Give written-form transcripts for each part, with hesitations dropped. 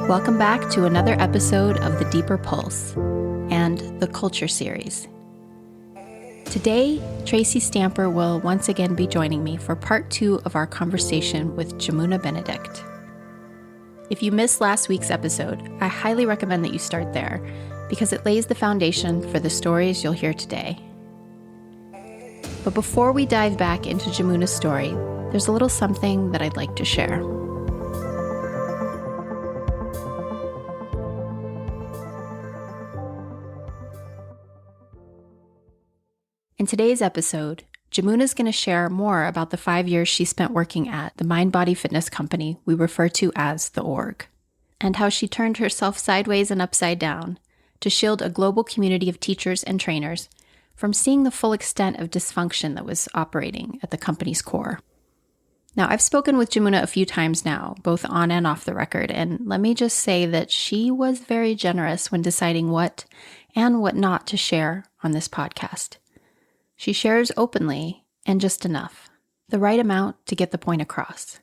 Welcome back to another episode of The Deeper Pulse and the Culture Series. Today, Tracy Stamper will once again be joining me for part 2 of our conversation with Yamuna Benedict. If you missed last week's episode, I highly recommend that you start there because it lays the foundation for the stories you'll hear today. But before we dive back into Yamuna's story, there's a little something that I'd like to share. In today's episode, Yamuna's going to share more about the 5 years she spent working at the mind-body fitness company we refer to as the Org, and how she turned herself sideways and upside down to shield a global community of teachers and trainers from seeing the full extent of dysfunction that was operating at the company's core. Now, I've spoken with Yamuna a few times now, both on and off the record, and let me just say that she was very generous when deciding what and what not to share on this podcast. She shares openly and just enough, the right amount to get the point across.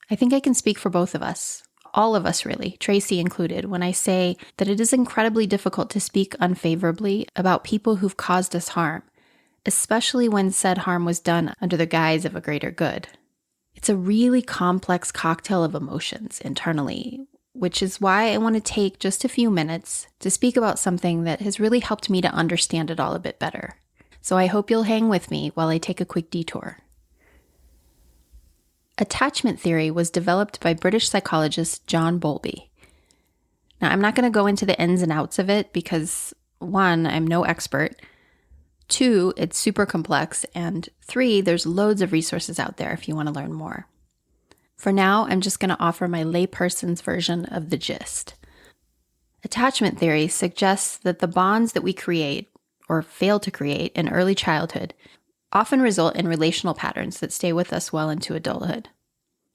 I think I can speak for both of us, all of us really, Tracy included, when I say that it is incredibly difficult to speak unfavorably about people who've caused us harm, especially when said harm was done under the guise of a greater good. It's a really complex cocktail of emotions internally, which is why I want to take just a few minutes to speak about something that has really helped me to understand it all a bit better. So I hope you'll hang with me while I take a quick detour. Attachment theory was developed by British psychologist John Bowlby. Now, I'm not going to go into the ins and outs of it because, 1, I'm no expert, 2, it's super complex, and 3, there's loads of resources out there if you want to learn more. For now, I'm just going to offer my layperson's version of the gist. Attachment theory suggests that the bonds that we create or fail to create in early childhood often result in relational patterns that stay with us well into adulthood.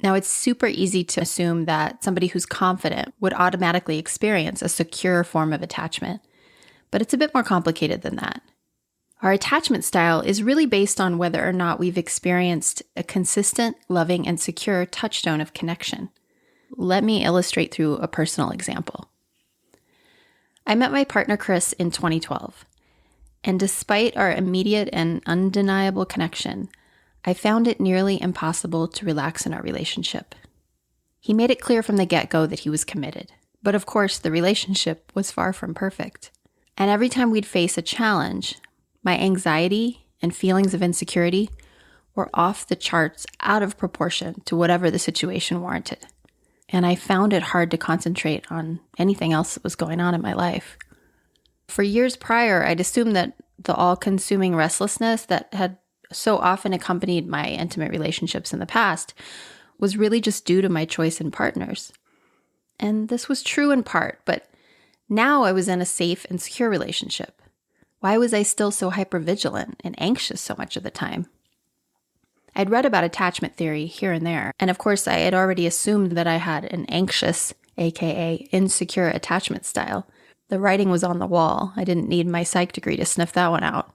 Now, it's super easy to assume that somebody who's confident would automatically experience a secure form of attachment, but it's a bit more complicated than that. Our attachment style is really based on whether or not we've experienced a consistent, loving, and secure touchstone of connection. Let me illustrate through a personal example. I met my partner Chris in 2012. And despite our immediate and undeniable connection, I found it nearly impossible to relax in our relationship. He made it clear from the get-go that he was committed, but of course the relationship was far from perfect. And every time we'd face a challenge, my anxiety and feelings of insecurity were off the charts, out of proportion to whatever the situation warranted. And I found it hard to concentrate on anything else that was going on in my life. For years prior, I'd assumed that the all-consuming restlessness that had so often accompanied my intimate relationships in the past was really just due to my choice in partners. And this was true in part, but now I was in a safe and secure relationship. Why was I still so hypervigilant and anxious so much of the time? I'd read about attachment theory here and there, and of course I had already assumed that I had an anxious, aka insecure attachment style. The writing was on the wall. I didn't need my psych degree to sniff that one out.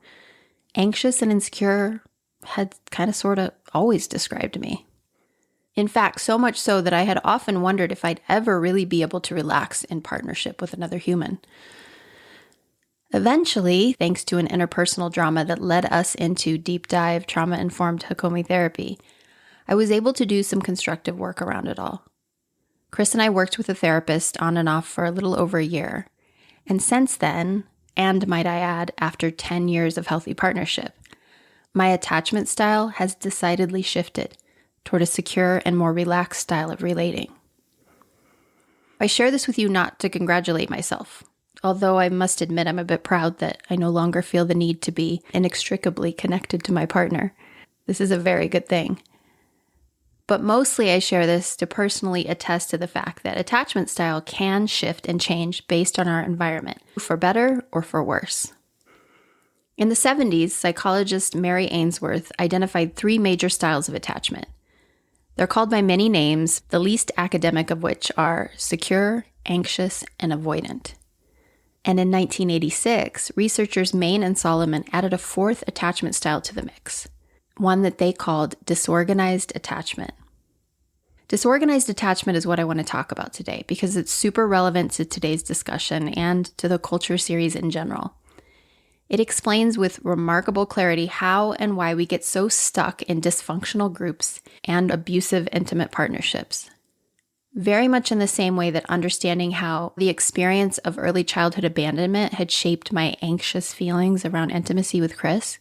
Anxious and insecure had kind of sort of always described me. In fact, so much so that I had often wondered if I'd ever really be able to relax in partnership with another human. Eventually, thanks to an interpersonal drama that led us into deep dive trauma-informed Hakomi therapy, I was able to do some constructive work around it all. Chris and I worked with a therapist on and off for a little over a year. And since then, and might I add, after 10 years of healthy partnership, my attachment style has decidedly shifted toward a secure and more relaxed style of relating. I share this with you not to congratulate myself, although I must admit I'm a bit proud that I no longer feel the need to be inextricably connected to my partner. This is a very good thing. But mostly I share this to personally attest to the fact that attachment style can shift and change based on our environment, for better or for worse. In the 70s, psychologist Mary Ainsworth identified 3 major styles of attachment. They're called by many names, the least academic of which are secure, anxious, and avoidant. And in 1986, researchers Main and Solomon added a fourth attachment style to the mix, one that they called disorganized attachment. Disorganized attachment is what I want to talk about today because it's super relevant to today's discussion and to the culture series in general. It explains with remarkable clarity how and why we get so stuck in dysfunctional groups and abusive intimate partnerships. Very much in the same way that understanding how the experience of early childhood abandonment had shaped my anxious feelings around intimacy with Chris,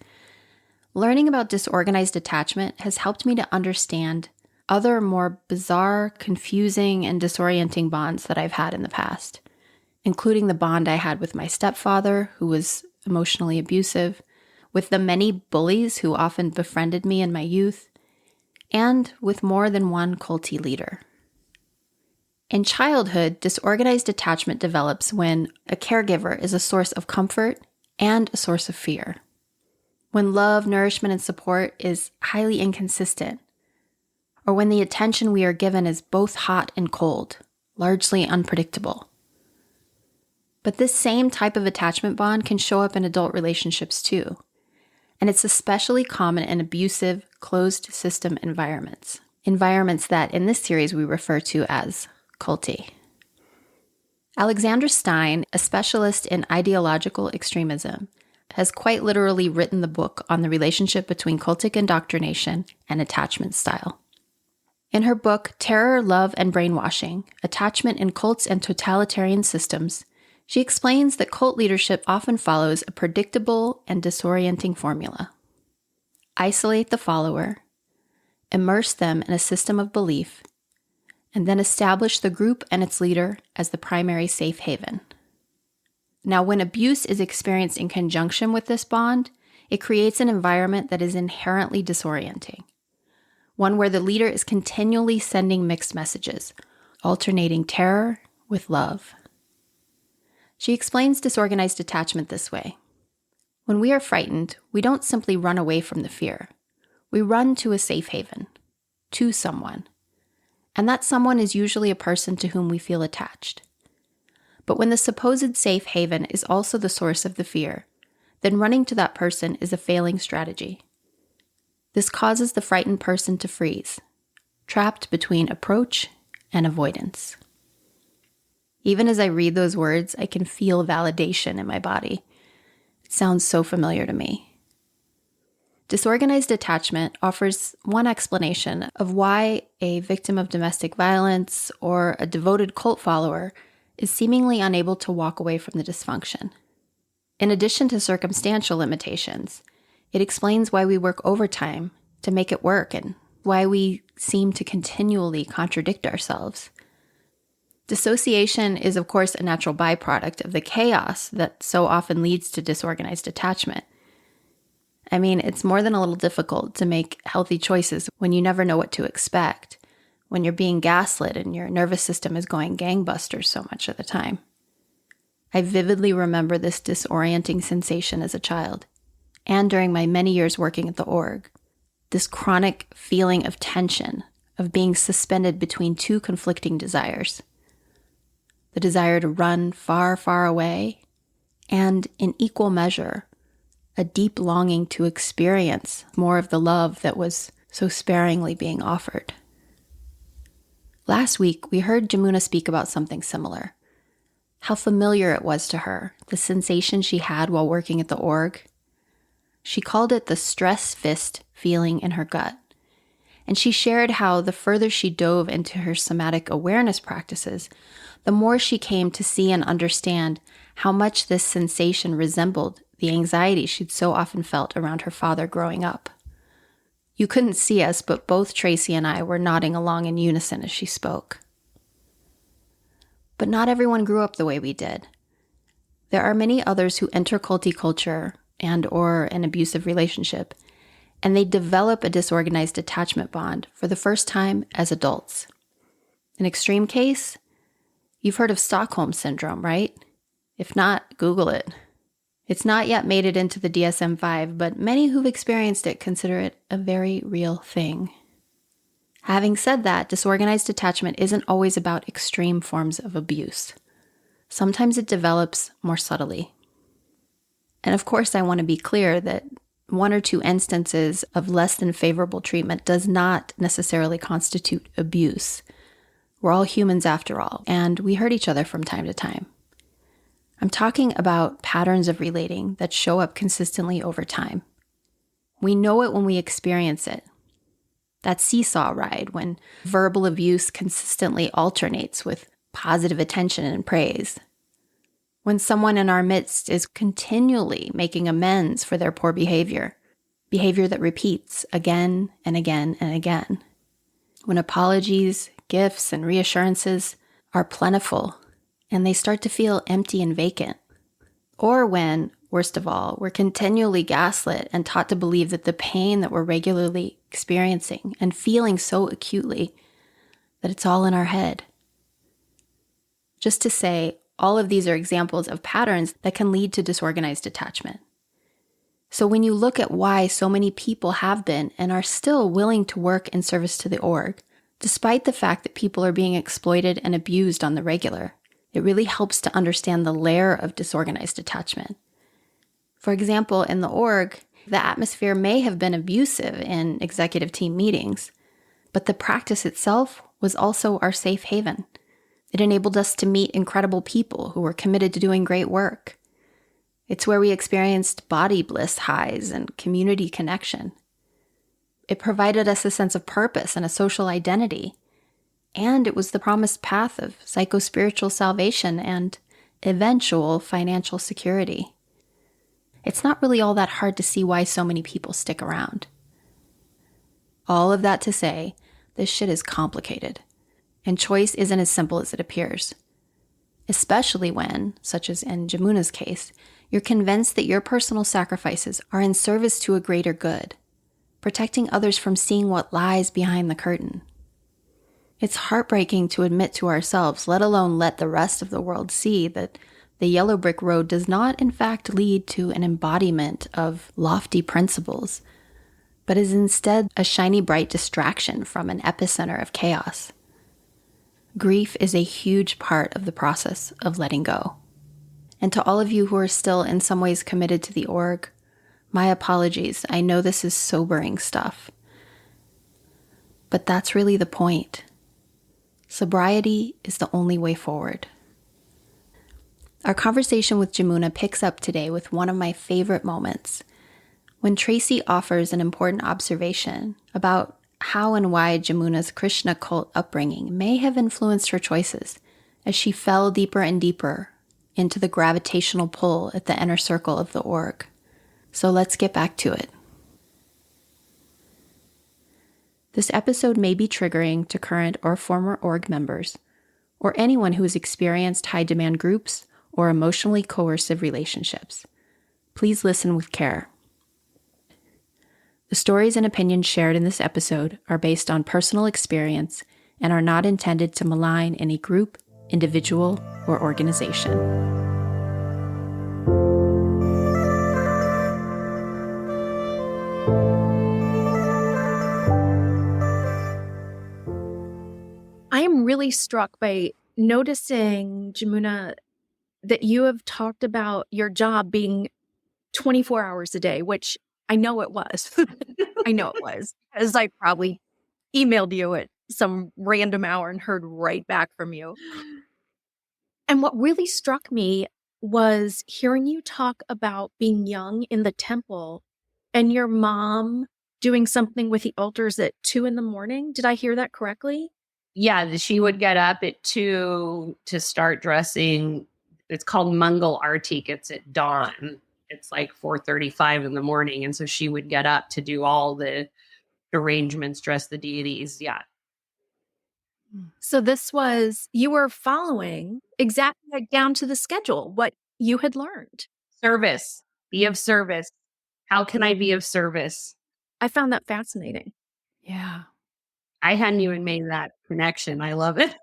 learning about disorganized attachment has helped me to understand other more bizarre, confusing, and disorienting bonds that I've had in the past, including the bond I had with my stepfather, who was emotionally abusive, with the many bullies who often befriended me in my youth, and with more than one culty leader. In childhood, disorganized attachment develops when a caregiver is a source of comfort and a source of fear. When love, nourishment, and support is highly inconsistent, or when the attention we are given is both hot and cold, largely unpredictable. But this same type of attachment bond can show up in adult relationships too, and it's especially common in abusive, closed-system environments that in this series we refer to as culty. Alexandra Stein, a specialist in ideological extremism, has quite literally written the book on the relationship between cultic indoctrination and attachment style. In her book, Terror, Love, and Brainwashing, Attachment in Cults and Totalitarian Systems, she explains that cult leadership often follows a predictable and disorienting formula. Isolate the follower, immerse them in a system of belief, and then establish the group and its leader as the primary safe haven. Now, when abuse is experienced in conjunction with this bond, it creates an environment that is inherently disorienting, one where the leader is continually sending mixed messages, alternating terror with love. She explains disorganized attachment this way. When we are frightened, we don't simply run away from the fear. We run to a safe haven, to someone. And that someone is usually a person to whom we feel attached. But when the supposed safe haven is also the source of the fear, then running to that person is a failing strategy. This causes the frightened person to freeze, trapped between approach and avoidance. Even as I read those words, I can feel validation in my body. It sounds so familiar to me. Disorganized attachment offers one explanation of why a victim of domestic violence or a devoted cult follower is seemingly unable to walk away from the dysfunction. In addition to circumstantial limitations, it explains why we work overtime to make it work and why we seem to continually contradict ourselves. Dissociation is, of course, a natural byproduct of the chaos that so often leads to disorganized attachment. I mean, it's more than a little difficult to make healthy choices when you never know what to expect, when you're being gaslit and your nervous system is going gangbusters so much of the time. I vividly remember this disorienting sensation as a child, and during my many years working at the org, this chronic feeling of tension, of being suspended between two conflicting desires. The desire to run far, far away, and in equal measure, a deep longing to experience more of the love that was so sparingly being offered. Last week, we heard Yamuna speak about something similar. How familiar it was to her, the sensation she had while working at the org. She called it the stress fist feeling in her gut. And she shared how the further she dove into her somatic awareness practices, the more she came to see and understand how much this sensation resembled the anxiety she'd so often felt around her father growing up. You couldn't see us, but both Tracy and I were nodding along in unison as she spoke. But not everyone grew up the way we did. There are many others who enter culty culture and or an abusive relationship, and they develop a disorganized attachment bond for the first time as adults. An extreme case? You've heard of Stockholm Syndrome, right? If not, Google it. It's not yet made it into the DSM-5, but many who've experienced it consider it a very real thing. Having said that, disorganized attachment isn't always about extreme forms of abuse. Sometimes it develops more subtly. And of course, I want to be clear that one or two instances of less than favorable treatment does not necessarily constitute abuse. We're all humans after all, and we hurt each other from time to time. I'm talking about patterns of relating that show up consistently over time. We know it when we experience it. That seesaw ride when verbal abuse consistently alternates with positive attention and praise. When someone in our midst is continually making amends for their poor behavior that repeats again and again and again. When apologies, gifts, and reassurances are plentiful and they start to feel empty and vacant. Or when, worst of all, we're continually gaslit and taught to believe that the pain that we're regularly experiencing and feeling so acutely that it's all in our head. Just to say, all of these are examples of patterns that can lead to disorganized attachment. So when you look at why so many people have been and are still willing to work in service to the org, despite the fact that people are being exploited and abused on the regular, it really helps to understand the layer of disorganized attachment. For example, in the org, the atmosphere may have been abusive in executive team meetings, but the practice itself was also our safe haven. It enabled us to meet incredible people who were committed to doing great work. It's where we experienced body bliss highs and community connection. It provided us a sense of purpose and a social identity. And it was the promised path of psycho-spiritual salvation and eventual financial security. It's not really all that hard to see why so many people stick around. All of that to say, this shit is complicated. And choice isn't as simple as it appears. Especially when, such as in Yamuna's case, you're convinced that your personal sacrifices are in service to a greater good, protecting others from seeing what lies behind the curtain. It's heartbreaking to admit to ourselves, let alone let the rest of the world see, that the yellow brick road does not in fact lead to an embodiment of lofty principles, but is instead a shiny bright distraction from an epicenter of chaos. Grief is a huge part of the process of letting go. And to all of you who are still in some ways committed to the org, my apologies. I know this is sobering stuff. But that's really the point. Sobriety is the only way forward. Our conversation with Yamuna picks up today with one of my favorite moments, when Tracy offers an important observation about how and why Yamuna's Krishna cult upbringing may have influenced her choices as she fell deeper and deeper into the gravitational pull at the inner circle of the org. So let's get back to it. This episode may be triggering to current or former org members, or anyone who has experienced high-demand groups or emotionally coercive relationships. Please listen with care. The stories and opinions shared in this episode are based on personal experience and are not intended to malign any group, individual, or organization. I am really struck by noticing, Yamuna, that you have talked about your job being 24 hours a day, which I know it was. I know it was, because I probably emailed you at some random hour and heard right back from you. And what really struck me was hearing you talk about being young in the temple and your mom doing something with the altars at 2 a.m. Did I hear that correctly? Yeah, she would get up at 2 to start dressing. It's called Mangal Artik. It's at dawn. It's like 4:35 in the morning. And so she would get up to do all the arrangements, dress the deities. Yeah. So this was, you were following exactly like down to the schedule, what you had learned. Service. Be of service. How can I be of service? I found that fascinating. Yeah. I hadn't even made that connection. I love it.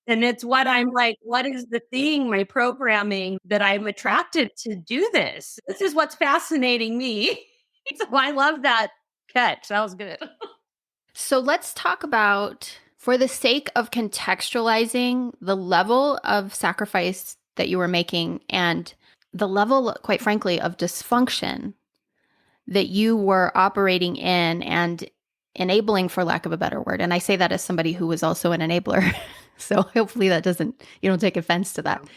And it's what I'm like, what is the thing, my programming, that I'm attracted to do this? This is what's fascinating me. So I love that catch. That was good. So let's talk about, for the sake of contextualizing the level of sacrifice that you were making and the level, quite frankly, of dysfunction that you were operating in and enabling, for lack of a better word. And I say that as somebody who was also an enabler. So hopefully you don't take offense to that.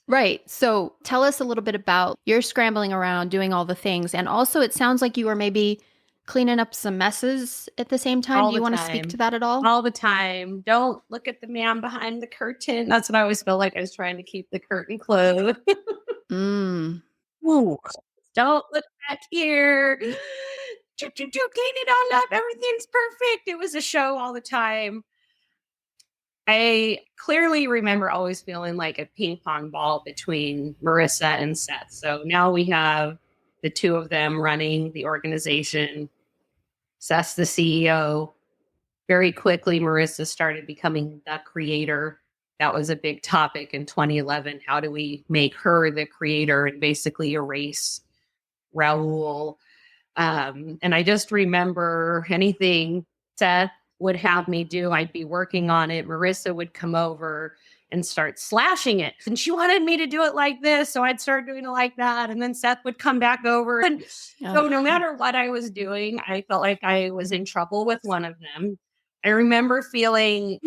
Right. So tell us a little bit about your scrambling around, doing all the things. And also it sounds like you were maybe cleaning up some messes at the same time. Do you want to speak to that at all? All the time. Don't look at the man behind the curtain. That's what I always felt like I was trying to keep the curtain closed. Ooh, don't look back here. Clean it all up. Everything's perfect. It was a show all the time. I clearly remember always feeling like a ping pong ball between Marissa and Seth. So now we have the two of them running the organization. Seth's the CEO. Very quickly, Marissa started becoming the creator. That was a big topic in 2011. How do we make her the creator and basically erase Raul? And I just remember anything Seth would have me do, I'd be working on it. Marissa would come over and start slashing it. And she wanted me to do it like this. So I'd start doing it like that. And then Seth would come back over. And so no matter what I was doing, I felt like I was in trouble with one of them. I remember feeling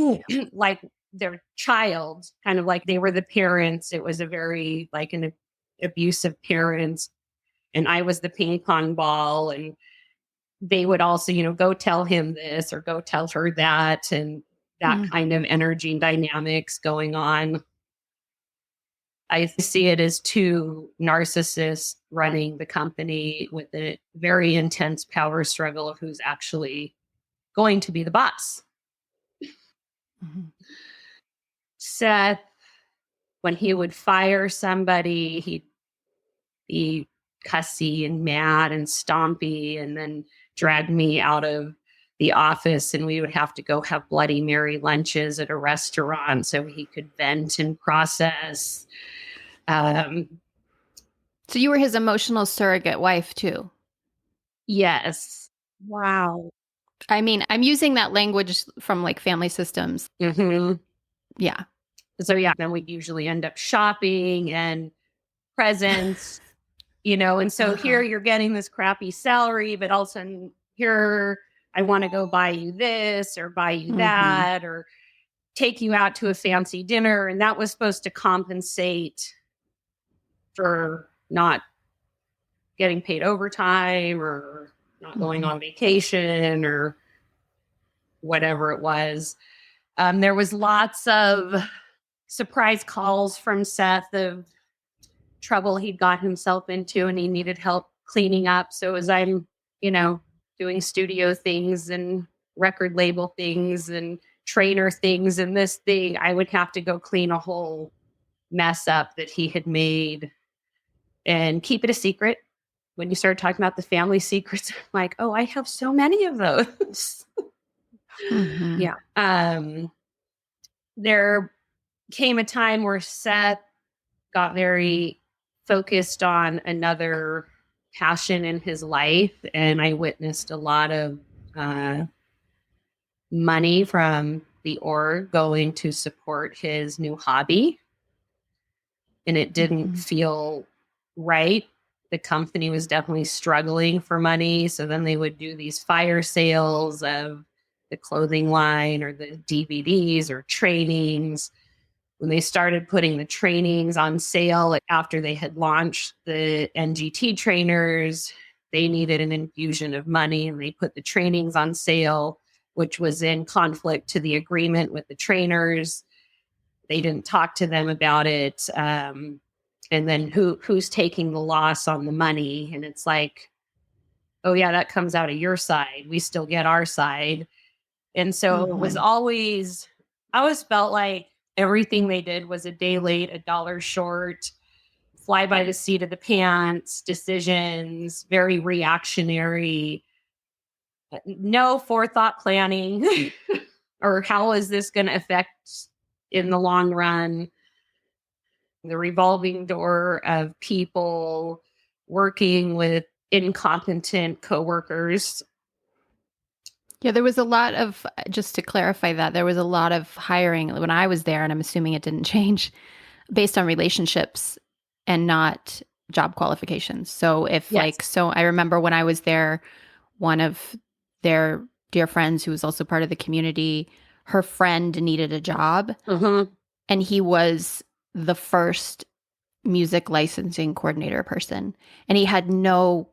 like their child, kind of like they were the parents. It was a very like an abusive parents. And I was the ping pong ball. And they would also, go tell him this or go tell her that. And that kind of energy and dynamics going on. I see it as two narcissists running the company with a very intense power struggle of who's actually going to be the boss. Seth, when he would fire somebody, he'd be cussy and mad and stompy and then drag me out of the office and we would have to go have Bloody Mary lunches at a restaurant so he could vent and process. So you were his emotional surrogate wife too? Yes. Wow. I mean, I'm using that language from like family systems. Mm-hmm. Yeah. So yeah, then we'd usually end up shopping and presents, and so here you're getting this crappy salary, but all of a sudden here I want to go buy you this or buy you that or take you out to a fancy dinner. And that was supposed to compensate for not getting paid overtime or not going on vacation or whatever it was. There was lots of surprise calls from Seth of trouble he'd got himself into and he needed help cleaning up. So as I'm, doing studio things and record label things and trainer things and this thing, I would have to go clean a whole mess up that he had made and keep it a secret. When you started talking about the family secrets, I'm like, oh, I have so many of those. Yeah. There came a time where Seth got very focused on another passion in his life. And I witnessed a lot of money from the org going to support his new hobby. And it didn't feel right. The company was definitely struggling for money. So then they would do these fire sales of the clothing line or the DVDs or trainings. When they started putting the trainings on sale after they had launched the NGT trainers, they needed an infusion of money and they put the trainings on sale, which was in conflict to the agreement with the trainers. They didn't talk to them about it. And then who's taking the loss on the money? And it's like, oh yeah, that comes out of your side. We still get our side. And so it was I always felt like everything they did was a day late, a dollar short, fly by the seat of the pants, decisions, very reactionary, no forethought planning, or how is this going to affect in the long run? The revolving door of people working with incompetent coworkers. Yeah, there was a lot of, just to clarify that, there was a lot of hiring when I was there, and I'm assuming it didn't change, based on relationships and not job qualifications. So if Yes. like, so I remember when I was there, one of their dear friends who was also part of the community, her friend needed a job, and he was the first music licensing coordinator person, and he had no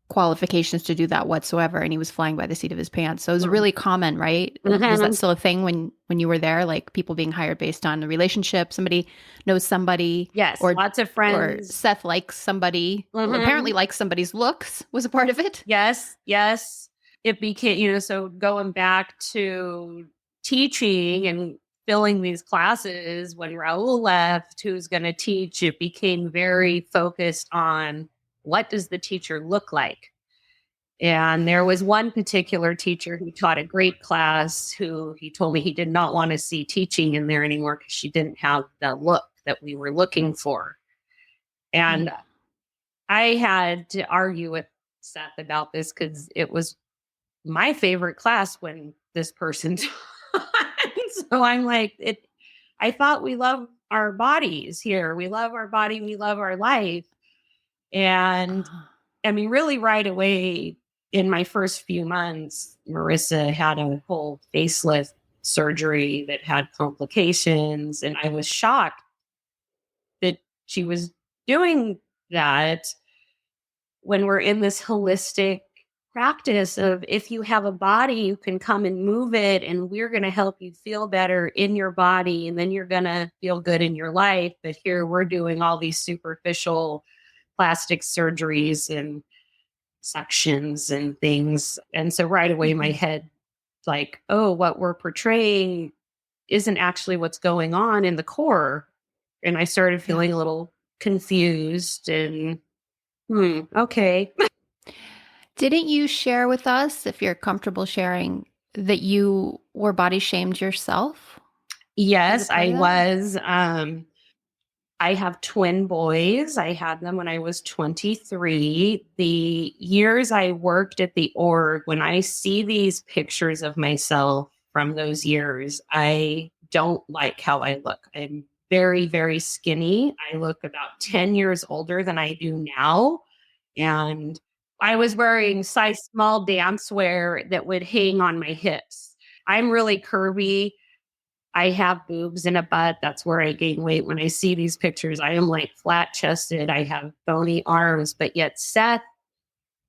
qualifications to do that whatsoever, and he was flying by the seat of his pants. So it was really common, right? Was that still a thing when you were there, like people being hired based on the relationship? Somebody knows somebody. Yes, or lots of or friends. Seth likes somebody, apparently likes somebody's looks, was a part of it. Yes. It became, so going back to teaching and filling these classes, when Raul left, who's going to teach, it became very focused on what does the teacher look like? And there was one particular teacher who taught a great class who he told me he did not want to see teaching in there anymore because she didn't have the look that we were looking for. And I had to argue with Seth about this because it was my favorite class when this person taught. So I'm like, I thought we love our bodies here. We love our body. We love our life. And I mean, really right away in my first few months, Marissa had a whole facelift surgery that had complications. And I was shocked that she was doing that when we're in this holistic practice of if you have a body, you can come and move it, and we're going to help you feel better in your body, and then you're going to feel good in your life. But here we're doing all these superficial plastic surgeries and sections and things. And so right away, my head, like, oh, what we're portraying isn't actually what's going on in the core. And I started feeling a little confused and, okay. Didn't you share with us, if you're comfortable sharing, that you were body shamed yourself? Yes, I was. I have twin boys. I had them when I was 23. The years I worked at the org, when I see these pictures of myself from those years, I don't like how I look. I'm very, very skinny. I look about 10 years older than I do now. And I was wearing size small dance wear that would hang on my hips. I'm really curvy. I have boobs and a butt. That's where I gain weight. When I see these pictures, I am like flat chested. I have bony arms, but yet Seth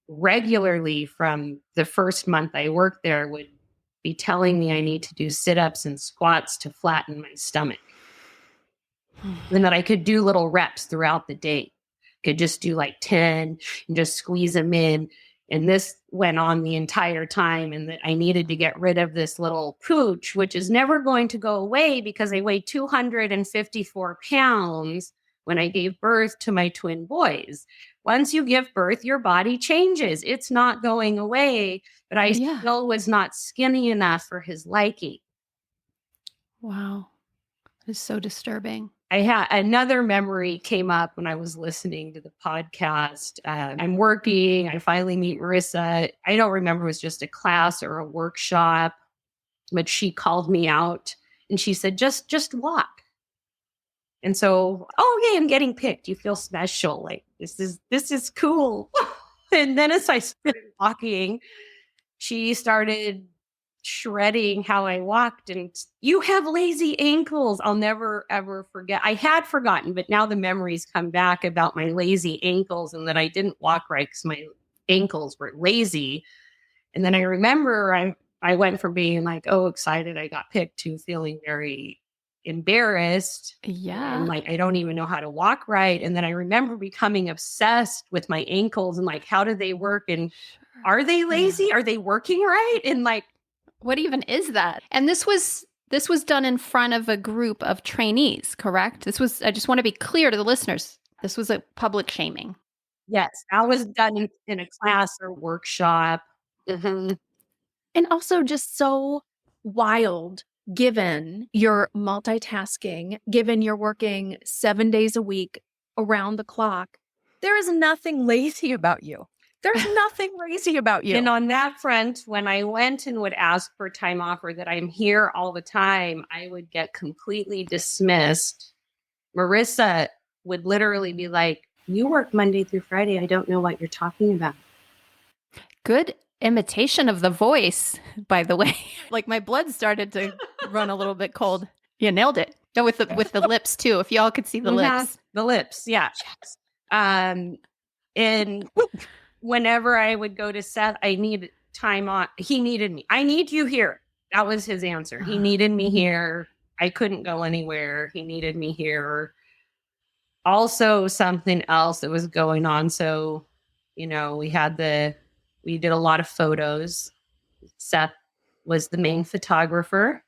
regularly from the first month I worked there would be telling me I need to do sit-ups and squats to flatten my stomach. And that I could do little reps throughout the day. Could just do like 10 and just squeeze them in. And this went on the entire time, and that I needed to get rid of this little pooch, which is never going to go away because I weighed 254 pounds when I gave birth to my twin boys. Once you give birth, your body changes. It's not going away, but I still was not skinny enough for his liking. Wow. It's so disturbing. I had another memory came up when I was listening to the podcast. I'm working. I finally meet Marissa. I don't remember if it was just a class or a workshop, but she called me out and she said, just walk. And so, oh, hey, I'm getting picked. You feel special. Like this is cool. And then as I started walking, she started shredding how I walked, and you have lazy ankles. I'll never, ever forget. I had forgotten, but now the memories come back about my lazy ankles and that I didn't walk right because my ankles were lazy. And then I remember I went from being like, oh, excited I got picked to feeling very embarrassed. Yeah. And like, I don't even know how to walk right. And then I remember becoming obsessed with my ankles and like, how do they work? And are they lazy? Are they working right? And like, what even is that? And this was done in front of a group of trainees, correct? I just want to be clear to the listeners. This was a public shaming. Yes, that was done in a class or workshop. And also just so wild, given you're multitasking, given you're working 7 days a week around the clock. There is nothing lazy about you. There's nothing lazy about you. And on that front, when I went and would ask for time off or that I'm here all the time, I would get completely dismissed Marissa would literally be like, you work Monday through Friday. I don't know what you're talking about. Good imitation of the voice, by the way. Like my blood started to run a little bit cold. You nailed it. No, with the lips too. If y'all could see the lips. The lips, yeah. And whenever I would go to Seth, I need time on. He needed me. I need you here. That was his answer. He needed me here. I couldn't go anywhere. He needed me here. Also, something else that was going on. So, we did a lot of photos. Seth was the main photographer.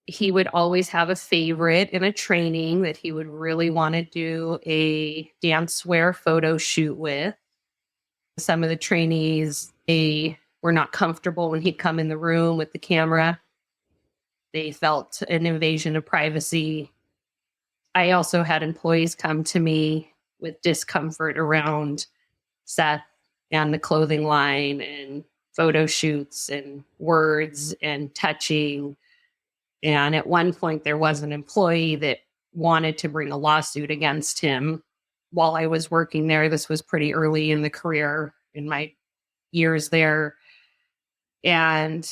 He would always have a favorite in a training that he would really want to do a dancewear photo shoot with. Some of the trainees, they were not comfortable when he'd come in the room with the camera. They felt an invasion of privacy. I also had employees come to me with discomfort around Seth and the clothing line and photo shoots and words and touching. And at one point, there was an employee that wanted to bring a lawsuit against him while I was working there. This was pretty early in the career, in my years there. And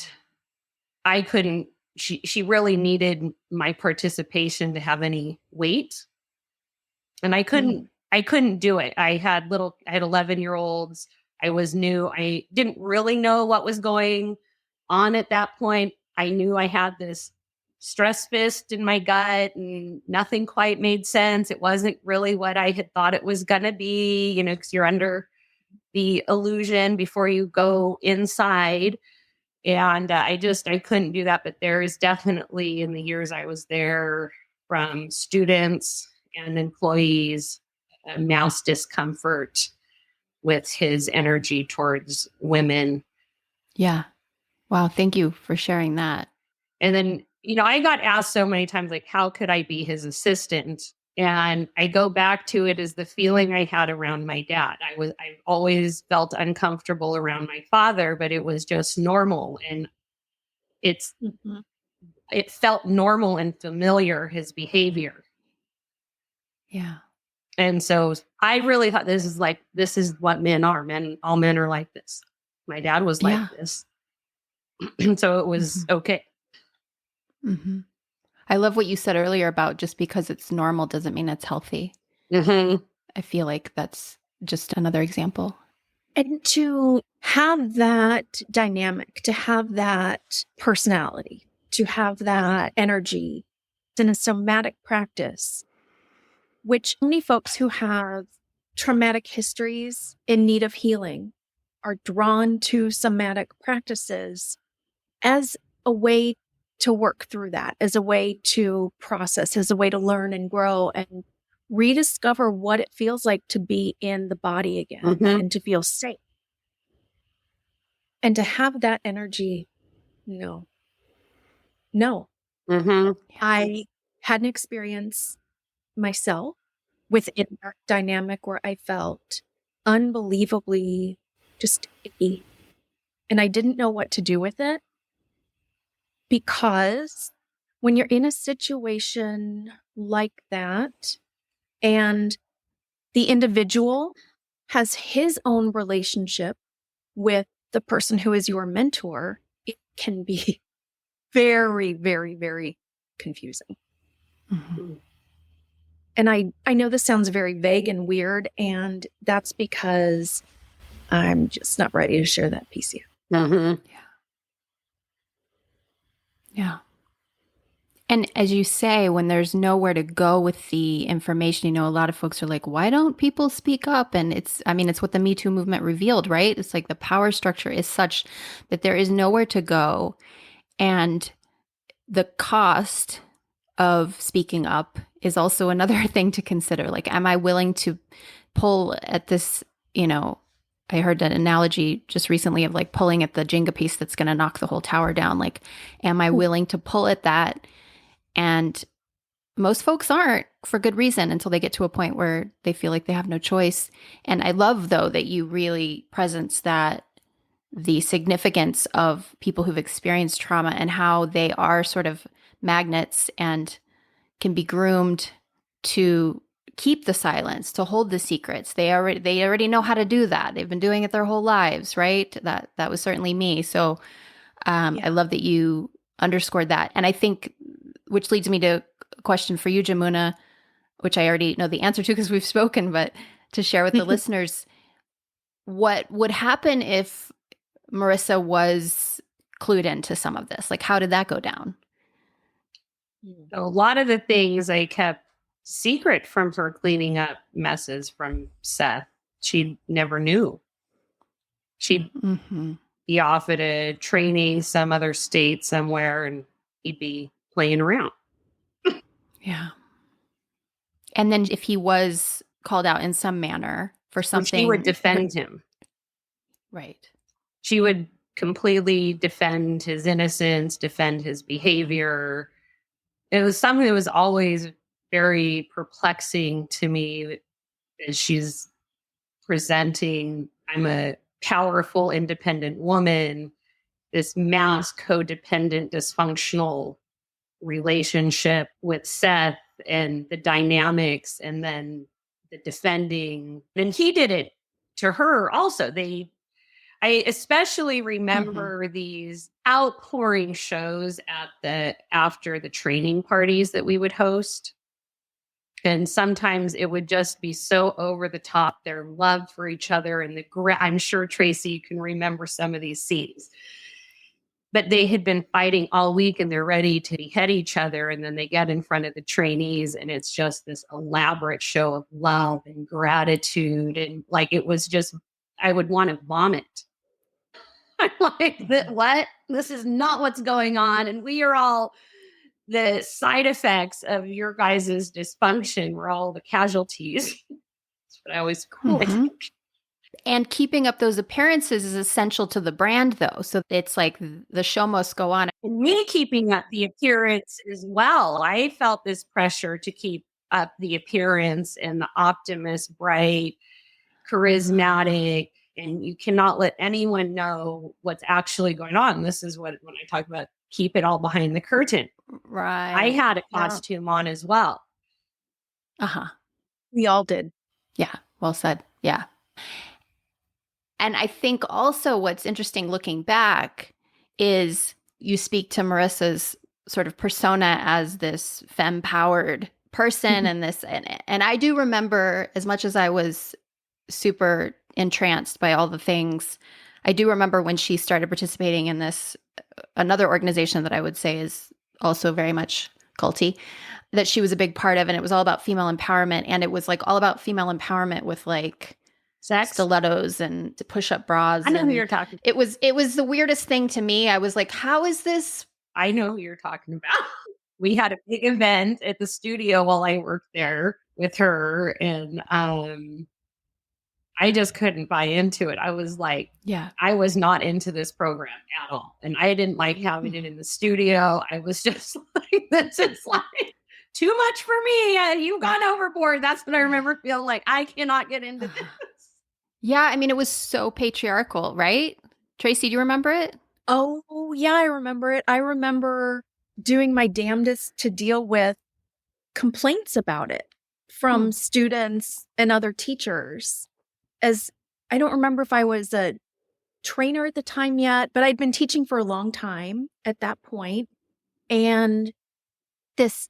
I couldn't, she really needed my participation to have any weight. And I couldn't do it. I had 11-year-olds. I was new. I didn't really know what was going on at that point. I knew I had this stress fist in my gut and nothing quite made sense. It wasn't really what I had thought it was going to be, because you're under the illusion before you go inside. And I couldn't do that. But there is definitely, in the years I was there, from students and employees, mass discomfort with his energy towards women. Yeah. Wow. Thank you for sharing that. And then, I got asked so many times, like, how could I be his assistant? And I go back to it as the feeling I had around my dad. I always felt uncomfortable around my father, but it was just normal. And it felt normal and familiar, his behavior. Yeah. And so I really thought this is what men are. All men are like this. My dad was like this. So it was okay. Mm-hmm. I love what you said earlier about just because it's normal doesn't mean it's healthy. Mm-hmm. I feel like that's just another example. And to have that dynamic, to have that personality, to have that energy in a somatic practice, which many folks who have traumatic histories in need of healing are drawn to somatic practices as a way to work through that, as a way to process, as a way to learn and grow and rediscover what it feels like to be in the body again and to feel safe. And to have that energy, no. I had an experience myself within that dynamic where I felt unbelievably just icky. And I didn't know what to do with it. Because when you're in a situation like that and the individual has his own relationship with the person who is your mentor, it can be very, very, very confusing. Mm-hmm. And I know this sounds very vague and weird, and that's because I'm just not ready to share that piece yet. Mm-hmm. Yeah. And as you say, when there's nowhere to go with the information, a lot of folks are like, why don't people speak up? And it's what the Me Too movement revealed, right? It's like the power structure is such that there is nowhere to go. And the cost of speaking up is also another thing to consider. Like, am I willing to pull at this, I heard an analogy just recently of like pulling at the Jenga piece that's going to knock the whole tower down. Like, am I willing to pull at that? And most folks aren't, for good reason, until they get to a point where they feel like they have no choice. And I love, though, that you really presence that the significance of people who've experienced trauma and how they are sort of magnets and can be groomed to keep the silence, to hold the secrets. They already know how to do that. They've been doing it their whole lives, right? That was certainly me. So I love that you underscored that. And I think, which leads me to a question for you, Yamuna, which I already know the answer to because we've spoken, but to share with the listeners, what would happen if Marissa was clued into some of this? Like, how did that go down? A lot of the things I kept secret from her cleaning up messes from Seth. She never knew. She'd be off at a training, some other state somewhere, and he'd be playing around. Yeah. And then if he was called out in some manner for something, she would defend him. Right. She would completely defend his innocence, defend his behavior. It was something that was always very perplexing to me as she's presenting, I'm a powerful, independent woman, this mass codependent, dysfunctional relationship with Seth and the dynamics and then the defending. And he did it to her also. I especially remember these outpouring shows after the training parties that we would host. And sometimes it would just be so over the top, their love for each other. And I'm sure, Tracy, you can remember some of these scenes. But they had been fighting all week and they're ready to behead each other. And then they get in front of the trainees and it's just this elaborate show of love and gratitude. And like, it was just, I would want to vomit. I'm like, what? This is not what's going on. And we are all the side effects of your guys' dysfunction. We're all the casualties. That's what I always think. And keeping up those appearances is essential to the brand, though. So it's like the show must go on. And me keeping up the appearance as well. I felt this pressure to keep up the appearance and the optimist, bright, charismatic, and you cannot let anyone know what's actually going on. This is when I talk about keep it all behind the curtain. Right. I had a costume on as well. We all did. Yeah. Well said. Yeah. And I think also what's interesting looking back is you speak to Marissa's sort of persona as this femme-powered person and this, and I do remember, as much as I was super entranced by all the things, I do remember when she started participating in this, another organization that I would say is also very much culty, that she was a big part of, and it was all about female empowerment, and it was like all about female empowerment with like sex, stilettos and push-up bras. I know who you're talking about. It was the weirdest thing to me. I was like, how is this? I know who you're talking about. We had a big event at the studio while I worked there with her, and I just couldn't buy into it. I was like, I was not into this program at all. And I didn't like having it in the studio. I was just like, this is like too much for me. You've gone overboard. That's what I remember feeling like. I cannot get into this. Yeah. I mean, it was so patriarchal, right? Tracy, do you remember it? Oh, yeah, I remember it. I remember doing my damnedest to deal with complaints about it from students and other teachers. As I don't remember if I was a trainer at the time yet, but I'd been teaching for a long time at that point. And this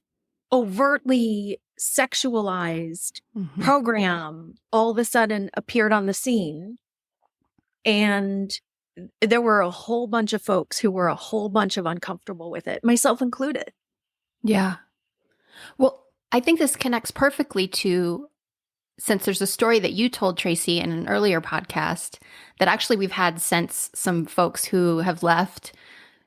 overtly sexualized program all of a sudden appeared on the scene. And there were a whole bunch of folks who were a whole bunch of uncomfortable with it, myself included. Yeah. Well, I think this connects perfectly to, since there's a story that you told, Tracy, in an earlier podcast that actually we've had since, some folks who have left,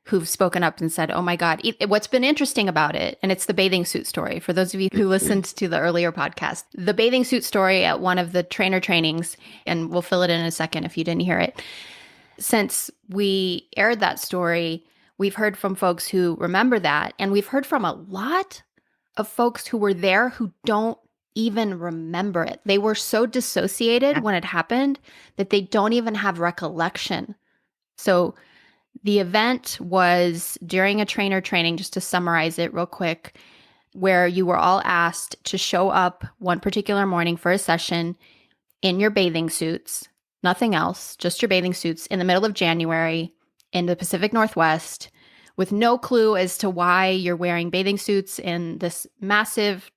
who've spoken up and said, oh my God, what's been interesting about it, and it's the bathing suit story. For those of you who listened to the earlier podcast, the bathing suit story at one of the trainer trainings, and we'll fill it in a second if you didn't hear it. Since we aired that story, we've heard from folks who remember that, and we've heard from a lot of folks who were there who don't even remember it. They were so dissociated when it happened that they don't even have recollection. So the event was during a trainer training, just to summarize it real quick. where you were all asked to show up one particular morning for a session in your bathing suits, nothing else, just your bathing suits in the middle of January in the Pacific Northwest with no clue as to why you're wearing bathing suits in this massive,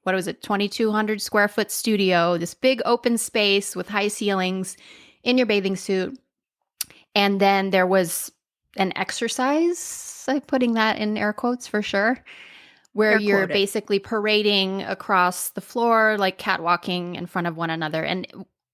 2,200 square foot studio, this big open space with high ceilings in your bathing suit. And then there was an exercise, I'm putting that in air quotes for sure, where Air you're quoted. basically parading across the floor, like catwalking in front of one another. And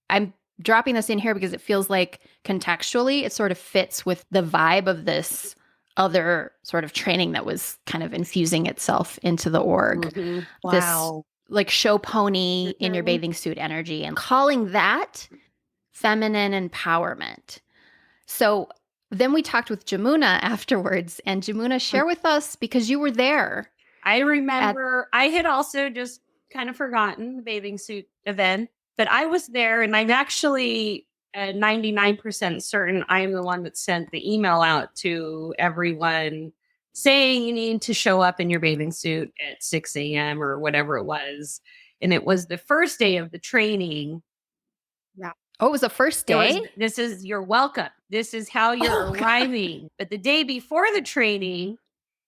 I'm dropping this in here because it feels like contextually it sort of fits with the vibe of this other sort of training that was kind of infusing itself into the org. Mhm. This Wow. like show pony in your Mhm. bathing suit energy and calling that feminine empowerment. So then we talked with Yamuna afterwards, and Yamuna, share with us, because you were there. I remember I had also just kind of forgotten the bathing suit event, but I was there, and I'm actually 99% certain I am the one that sent the email out to everyone saying you need to show up in your bathing suit at 6 a.m. or whatever it was. And it was the first day of the training. Oh, it was the first day? This is your welcome. This is how you're Oh, God. arriving. But the day before the training,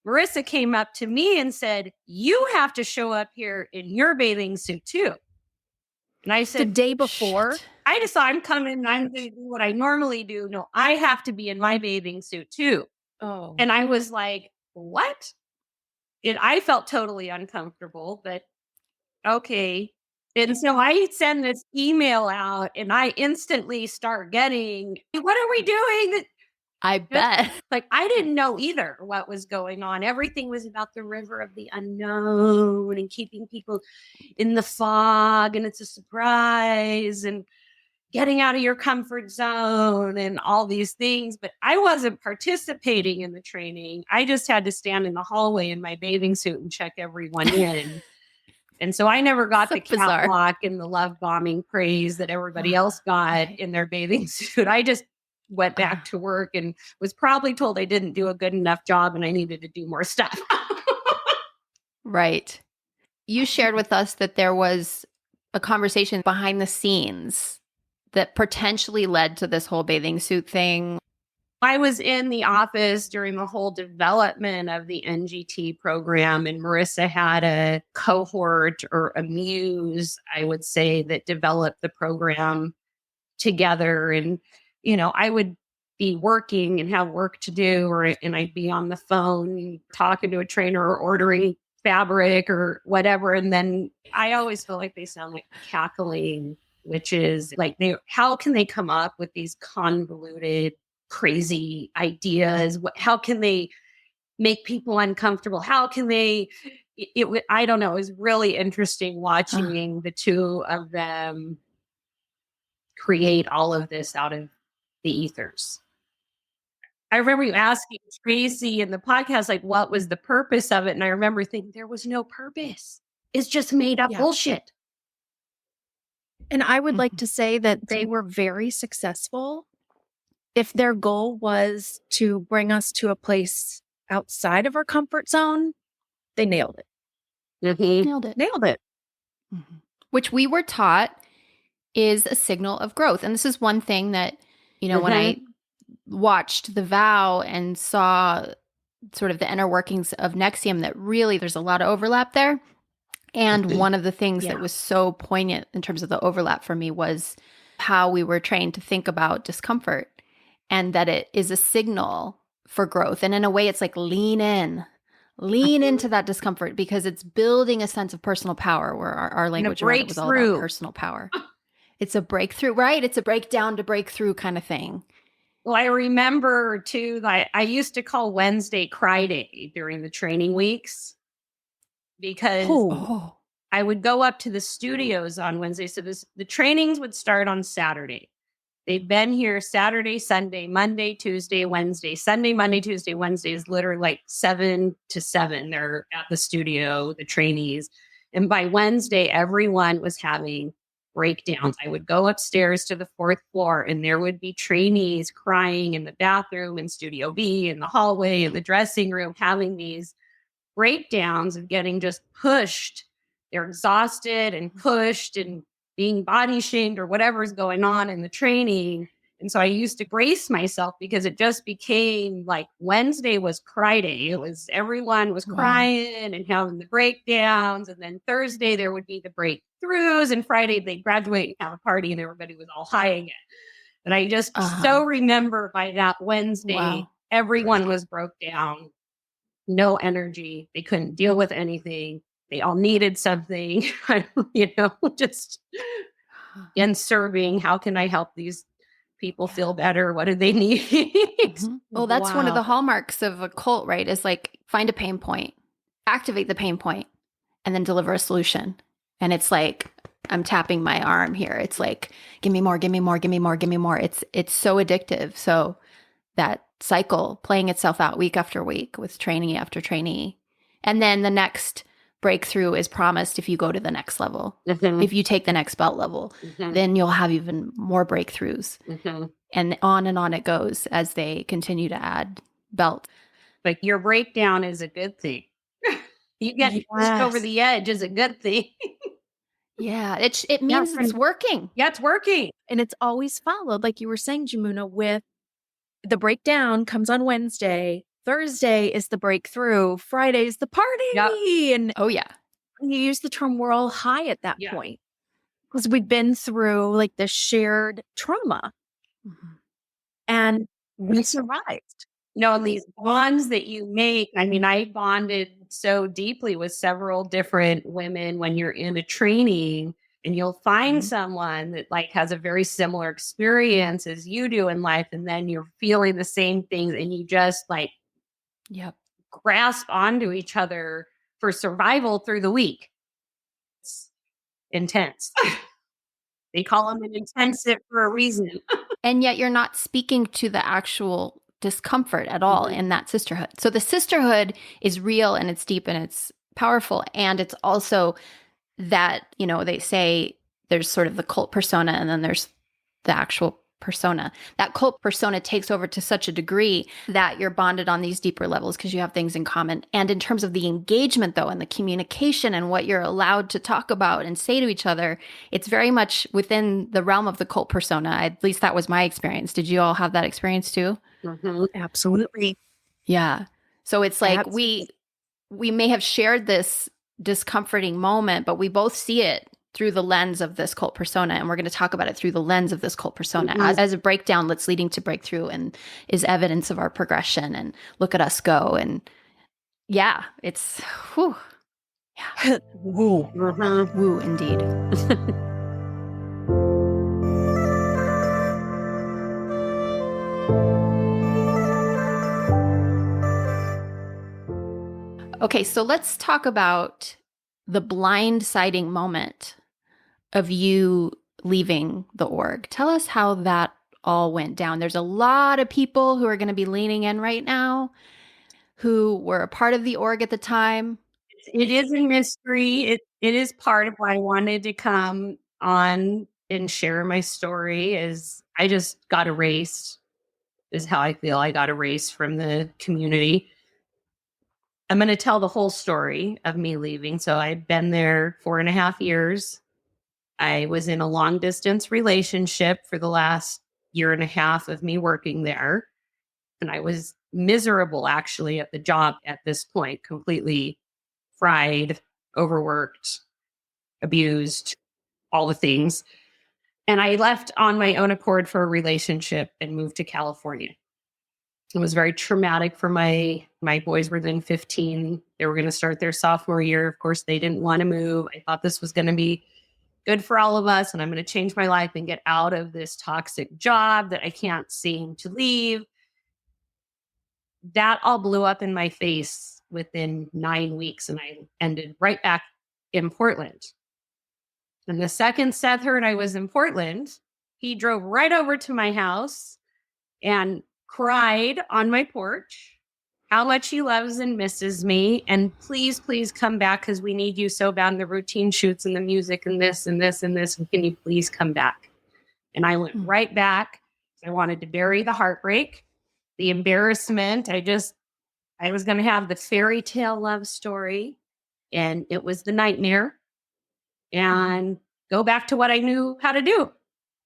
Marissa came up to me and said, "You have to show up here in your bathing suit too." And I The said, day before. Shit. I just thought I'm coming and I'm going to do what I normally do. No, I have to be in my bathing suit too. Oh. And I was like, what? I felt totally uncomfortable, but okay. And so I send this email out and I instantly start getting, what are we doing? I bet. Like, I didn't know either what was going on. Everything was about the river of the unknown and keeping people in the fog, and it's a surprise, and getting out of your comfort zone and all these things. But I wasn't participating in the training. I just had to stand in the hallway in my bathing suit and check everyone in. And so I never got So the bizarre. catwalk and the love bombing praise that everybody else got in their bathing suit. I just went back to work and was probably told I didn't do a good enough job and I needed to do more stuff. Right. You shared with us that there was a conversation behind the scenes that potentially led to this whole bathing suit thing. I was in the office during the whole development of the NGT program, and Marissa had a cohort or a muse, I would say, that developed the program together. And, I would be working and have work to do, and I'd be on the phone talking to a trainer or ordering fabric or whatever. And then I always feel like they sound like cackling witches. Like, how can they come up with these convoluted, crazy ideas? How can they make people uncomfortable? How can they? I don't know. It was really interesting watching the two of them create all of this out of the ethers. I remember you asking Tracy in the podcast, like, what was the purpose of it? And I remember thinking there was no purpose. It's just made up bullshit. And I would like to say that they were very successful. If their goal was to bring us to a place outside of our comfort zone, they nailed it. Mm-hmm. Nailed it. Nailed it. Mm-hmm. Which we were taught is a signal of growth. And this is one thing that, when I watched The Vow and saw sort of the inner workings of Nexium, that really there's a lot of overlap there. And one of the things that was so poignant in terms of the overlap for me was how we were trained to think about discomfort, and that it is a signal for growth. And in a way, it's like lean into that discomfort, because it's building a sense of personal power, where our language around it was all about personal power. It's a breakthrough, right? It's a breakdown to breakthrough kind of thing. Well, I remember too that I used to call Wednesday CryDay during the training weeks, because I would go up to the studios on Wednesday. So the trainings would start on Saturday. They've been here Saturday, Sunday, Monday, Tuesday, Wednesday. Sunday, Monday, Tuesday, Wednesday is literally like 7 to 7. They're at the studio, the trainees. And by Wednesday, everyone was having breakdowns. I would go upstairs to the 4th floor, and there would be trainees crying in the bathroom, in Studio B, in the hallway, in the dressing room, having these breakdowns of getting just pushed. They're exhausted and pushed and being body shamed or whatever's going on in the training. And so I used to brace myself because it just became like Wednesday was CryDay. It was everyone was crying and having the breakdowns. And then Thursday there would be the breakthroughs. And Friday they'd graduate and have a party and everybody was all high again. And I just so remember by that Wednesday, everyone was broke down, no energy. They couldn't deal with anything. They all needed something, just and serving. How can I help these people feel better? What do they need? Well, that's one of the hallmarks of a cult, right? Is like find a pain point, activate the pain point, and then deliver a solution. And it's like, I'm tapping my arm here. It's like, give me more, give me more, give me more, give me more. It's so addictive. So that cycle playing itself out week after week with trainee after trainee. And then the next breakthrough is promised if you go to the next level. If you take the next belt level, then you'll have even more breakthroughs. And on it goes as they continue to add belt. Like your breakdown is a good thing. You get pushed over the edge is a good thing. Yeah, it means it's working. Yeah, it's working. And it's always followed, like you were saying, Yamuna, with the breakdown comes on Wednesday. Thursday is the breakthrough. Friday is the party. Yep. And you use the term we're all high at that point because we've been through like the shared trauma and we survived. No, these bonds that you make. I mean, I bonded so deeply with several different women when you're in a training and you'll find someone that like has a very similar experience as you do in life. And then you're feeling the same things and you just like grasp onto each other for survival through the week. It's intense. They call them an intensive for a reason. And yet you're not speaking to the actual discomfort at all in that sisterhood. So the sisterhood is real and it's deep and it's powerful. And it's also that, they say there's sort of the cult persona and then there's the actual persona. That cult persona takes over to such a degree that you're bonded on these deeper levels because you have things in common. And in terms of the engagement, though, and the communication and what you're allowed to talk about and say to each other, it's very much within the realm of the cult persona. At least that was my experience. Did you all have that experience too? Absolutely. Yeah. So it's like we may have shared this discomforting moment, but we both see it through the lens of this cult persona. And we're going to talk about it through the lens of this cult persona as a breakdown that's leading to breakthrough and is evidence of our progression. And look at us go. And it's whew. Yeah. Woo. Woo, indeed. Okay, so let's talk about the blindsiding moment of you leaving the org. Tell us how that all went down. There's a lot of people who are going to be leaning in right now who were a part of the org at the time. It is a mystery. It is part of why I wanted to come on and share my story. Is I just got erased, is how I feel. I got erased from the community. I'm going to tell the whole story of me leaving. So I've been there 4.5 years. I was in a long distance relationship for the last 1.5 years of me working there. And I was miserable actually at the job at this point, completely fried, overworked, abused, all the things. And I left on my own accord for a relationship and moved to California. It was very traumatic for my boys were then 15. They were going to start their sophomore year. Of course, they didn't want to move. I thought this was going to be good for all of us. And I'm going to change my life and get out of this toxic job that I can't seem to leave. That all blew up in my face within 9 weeks. And I ended right back in Portland. And the second Seth heard I was in Portland, he drove right over to my house and cried on my porch how much he loves and misses me. And please, please come back because we need you so bad in the routine shoots and the music and this and this and this. And can you please come back? And I went right back. I wanted to bury the heartbreak, the embarrassment. I just I was going to have the fairy tale love story, and it was the nightmare, and go back to what I knew how to do.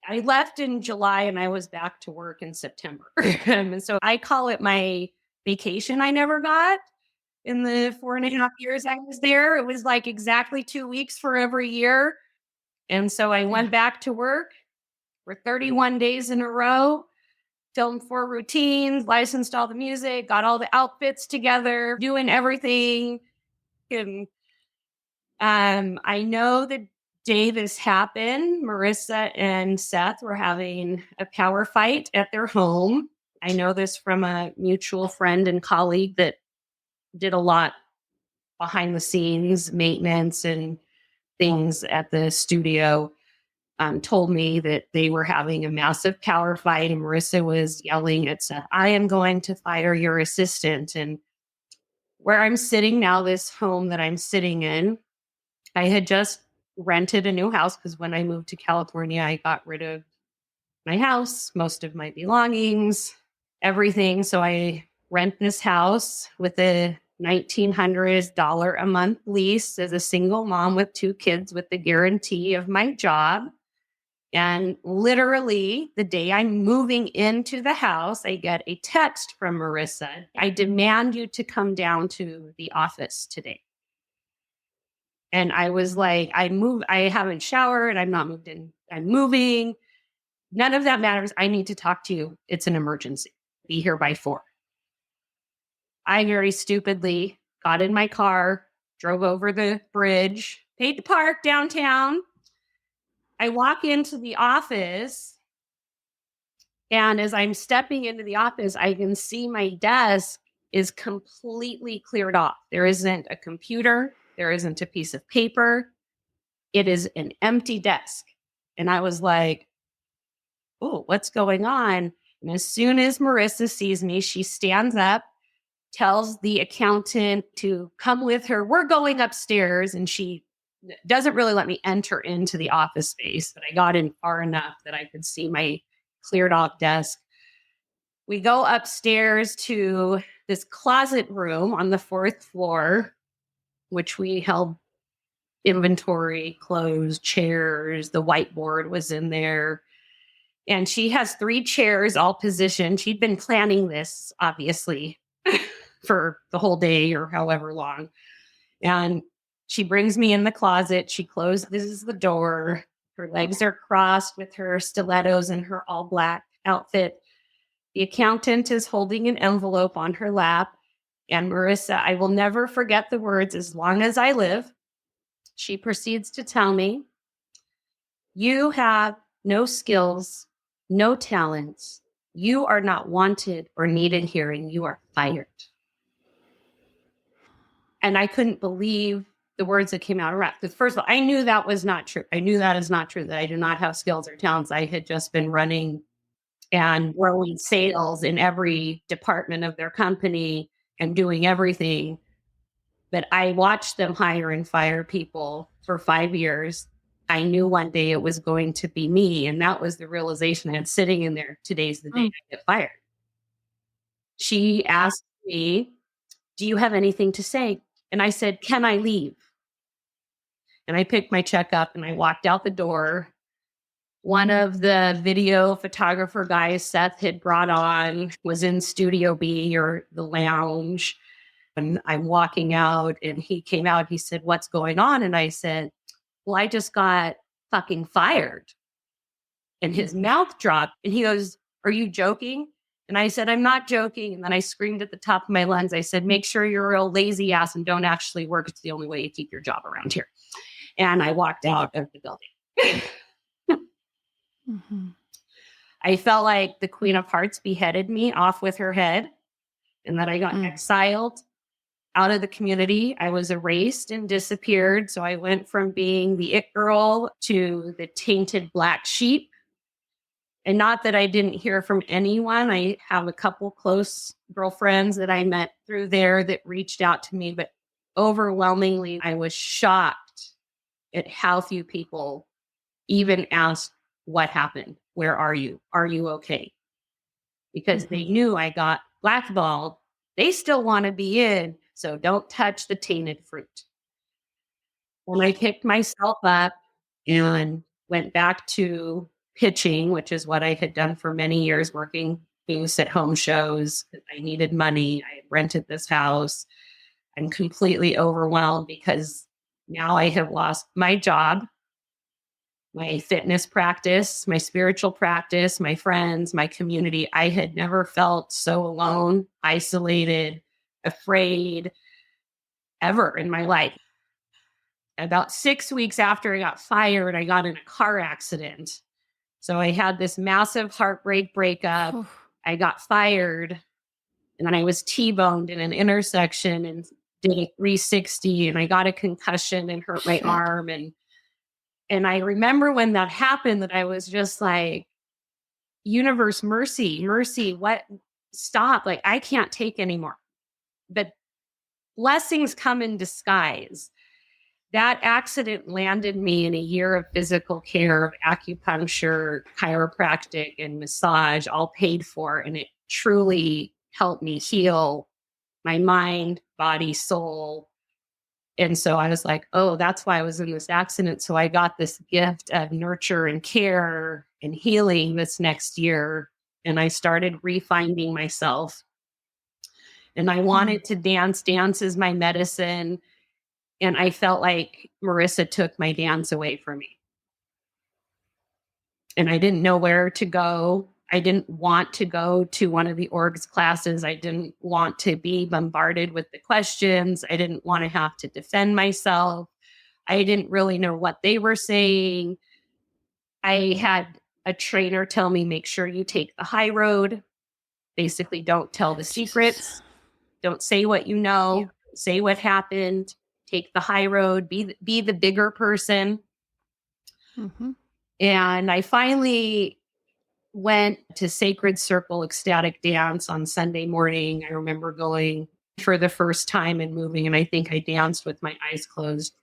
I left in July and I was back to work in September. And so I call it my vacation I never got in the 4.5 years I was there. It was like exactly 2 weeks for every year. And so I went back to work for 31 days in a row, filmed 4 routines, licensed all the music, got all the outfits together, doing everything. And I know that day this happened, Marissa and Seth were having a power fight at their home. I know this from a mutual friend and colleague that did a lot behind the scenes, maintenance and things at the studio. Told me that they were having a massive power fight, and Marissa was yelling at Seth, "I am going to fire your assistant." And where I'm sitting now, this home that I'm sitting in, I had just rented a new house because when I moved to California, I got rid of my house, most of my belongings, everything. So I rent this house with a $1,900 a month lease as a single mom with 2 kids with the guarantee of my job. And literally the day I'm moving into the house, I get a text from Marissa. "I demand you to come down to the office today." And I was like, I haven't showered. I'm not moved in. I'm moving. None of that matters. I need to talk to you. It's an emergency. Be here by 4. I very stupidly got in my car, drove over the bridge, paid to park downtown. I walk into the office, and as I'm stepping into the office, I can see my desk is completely cleared off. There isn't a computer. There isn't a piece of paper. It is an empty desk. And I was like, "Oh, what's going on?" And as soon as Marissa sees me, she stands up, tells the accountant to come with her. We're going upstairs. And she doesn't really let me enter into the office space, but I got in far enough that I could see my cleared off desk. We go upstairs to this closet room on the 4th floor, which we held inventory, clothes, chairs. The whiteboard was in there. And she has 3 chairs all positioned. She'd been planning this, obviously, for the whole day or however long. And she brings me in the closet. She closes the door. Her legs are crossed with her stilettos and her all black outfit. The accountant is holding an envelope on her lap. And Marissa, I will never forget the words as long as I live. She proceeds to tell me, "You have no skills, no talents. You are not wanted or needed here, and you are fired." And I couldn't believe the words that came out of her mouth. Because first of all, I knew that was not true. I knew that is not true, that I do not have skills or talents. I had just been running and growing sales in every department of their company and doing everything. But I watched them hire and fire people for 5 years. I knew one day it was going to be me. And that was the realization I had sitting in there. Today's the day I get fired. She asked me, "Do you have anything to say?" And I said, "Can I leave?" And I picked my check up and I walked out the door. One of the video photographer guys Seth had brought on was in Studio B, or the lounge. And I'm walking out and he came out. He said, "What's going on?" And I said, "Well, I just got fucking fired." And his mouth dropped and he goes, "Are you joking?" And I said, "I'm not joking." And then I screamed at the top of my lungs. I said, "Make sure you're a real lazy ass and don't actually work. It's the only way you keep your job around here." And I walked out of the building. Mm-hmm. I felt like the Queen of Hearts beheaded me off with her head, and that I got exiled out of the community. I was erased and disappeared. So I went from being the it girl to the tainted black sheep. And not that I didn't hear from anyone. I have a couple close girlfriends that I met through there that reached out to me, but overwhelmingly, I was shocked at how few people even asked, "What happened? Where are you? Are you okay?" Because they knew I got blackballed. They still want to be in, so don't touch the tainted fruit. And I picked myself up and went back to pitching, which is what I had done for many years, working booths at home shows. I needed money. I had rented this house. I'm completely overwhelmed because now I have lost my job, my fitness practice, my spiritual practice, my friends, my community. I had never felt so alone, isolated, afraid ever in my life. About 6 weeks after I got fired, I got in a car accident. So I had this massive heartbreak breakup. I got fired, and then I was T-boned in an intersection and did a 360, and I got a concussion and hurt my arm. And I remember when that happened that I was just like, universe, mercy, mercy, what? Stop. Like, I can't take anymore. But blessings come in disguise. That accident landed me in a year of physical care, of acupuncture, chiropractic, and massage, all paid for. And it truly helped me heal my mind, body, soul. And so I was like, oh, that's why I was in this accident. So I got this gift of nurture and care and healing this next year. And I started refinding myself. And I wanted to dance. Dance is my medicine. And I felt like Marissa took my dance away from me. And I didn't know where to go. I didn't want to go to one of the orgs classes. I didn't want to be bombarded with the questions. I didn't want to have to defend myself. I didn't really know what they were saying. I had a trainer tell me, make sure you take the high road. Basically, don't tell the secrets. Don't say what you know. Yeah. Say what happened. Take the high road. Be the bigger person. Mm-hmm. And I finally went to Sacred Circle Ecstatic Dance on Sunday morning. I remember going for the first time and moving, and I think I danced with my eyes closed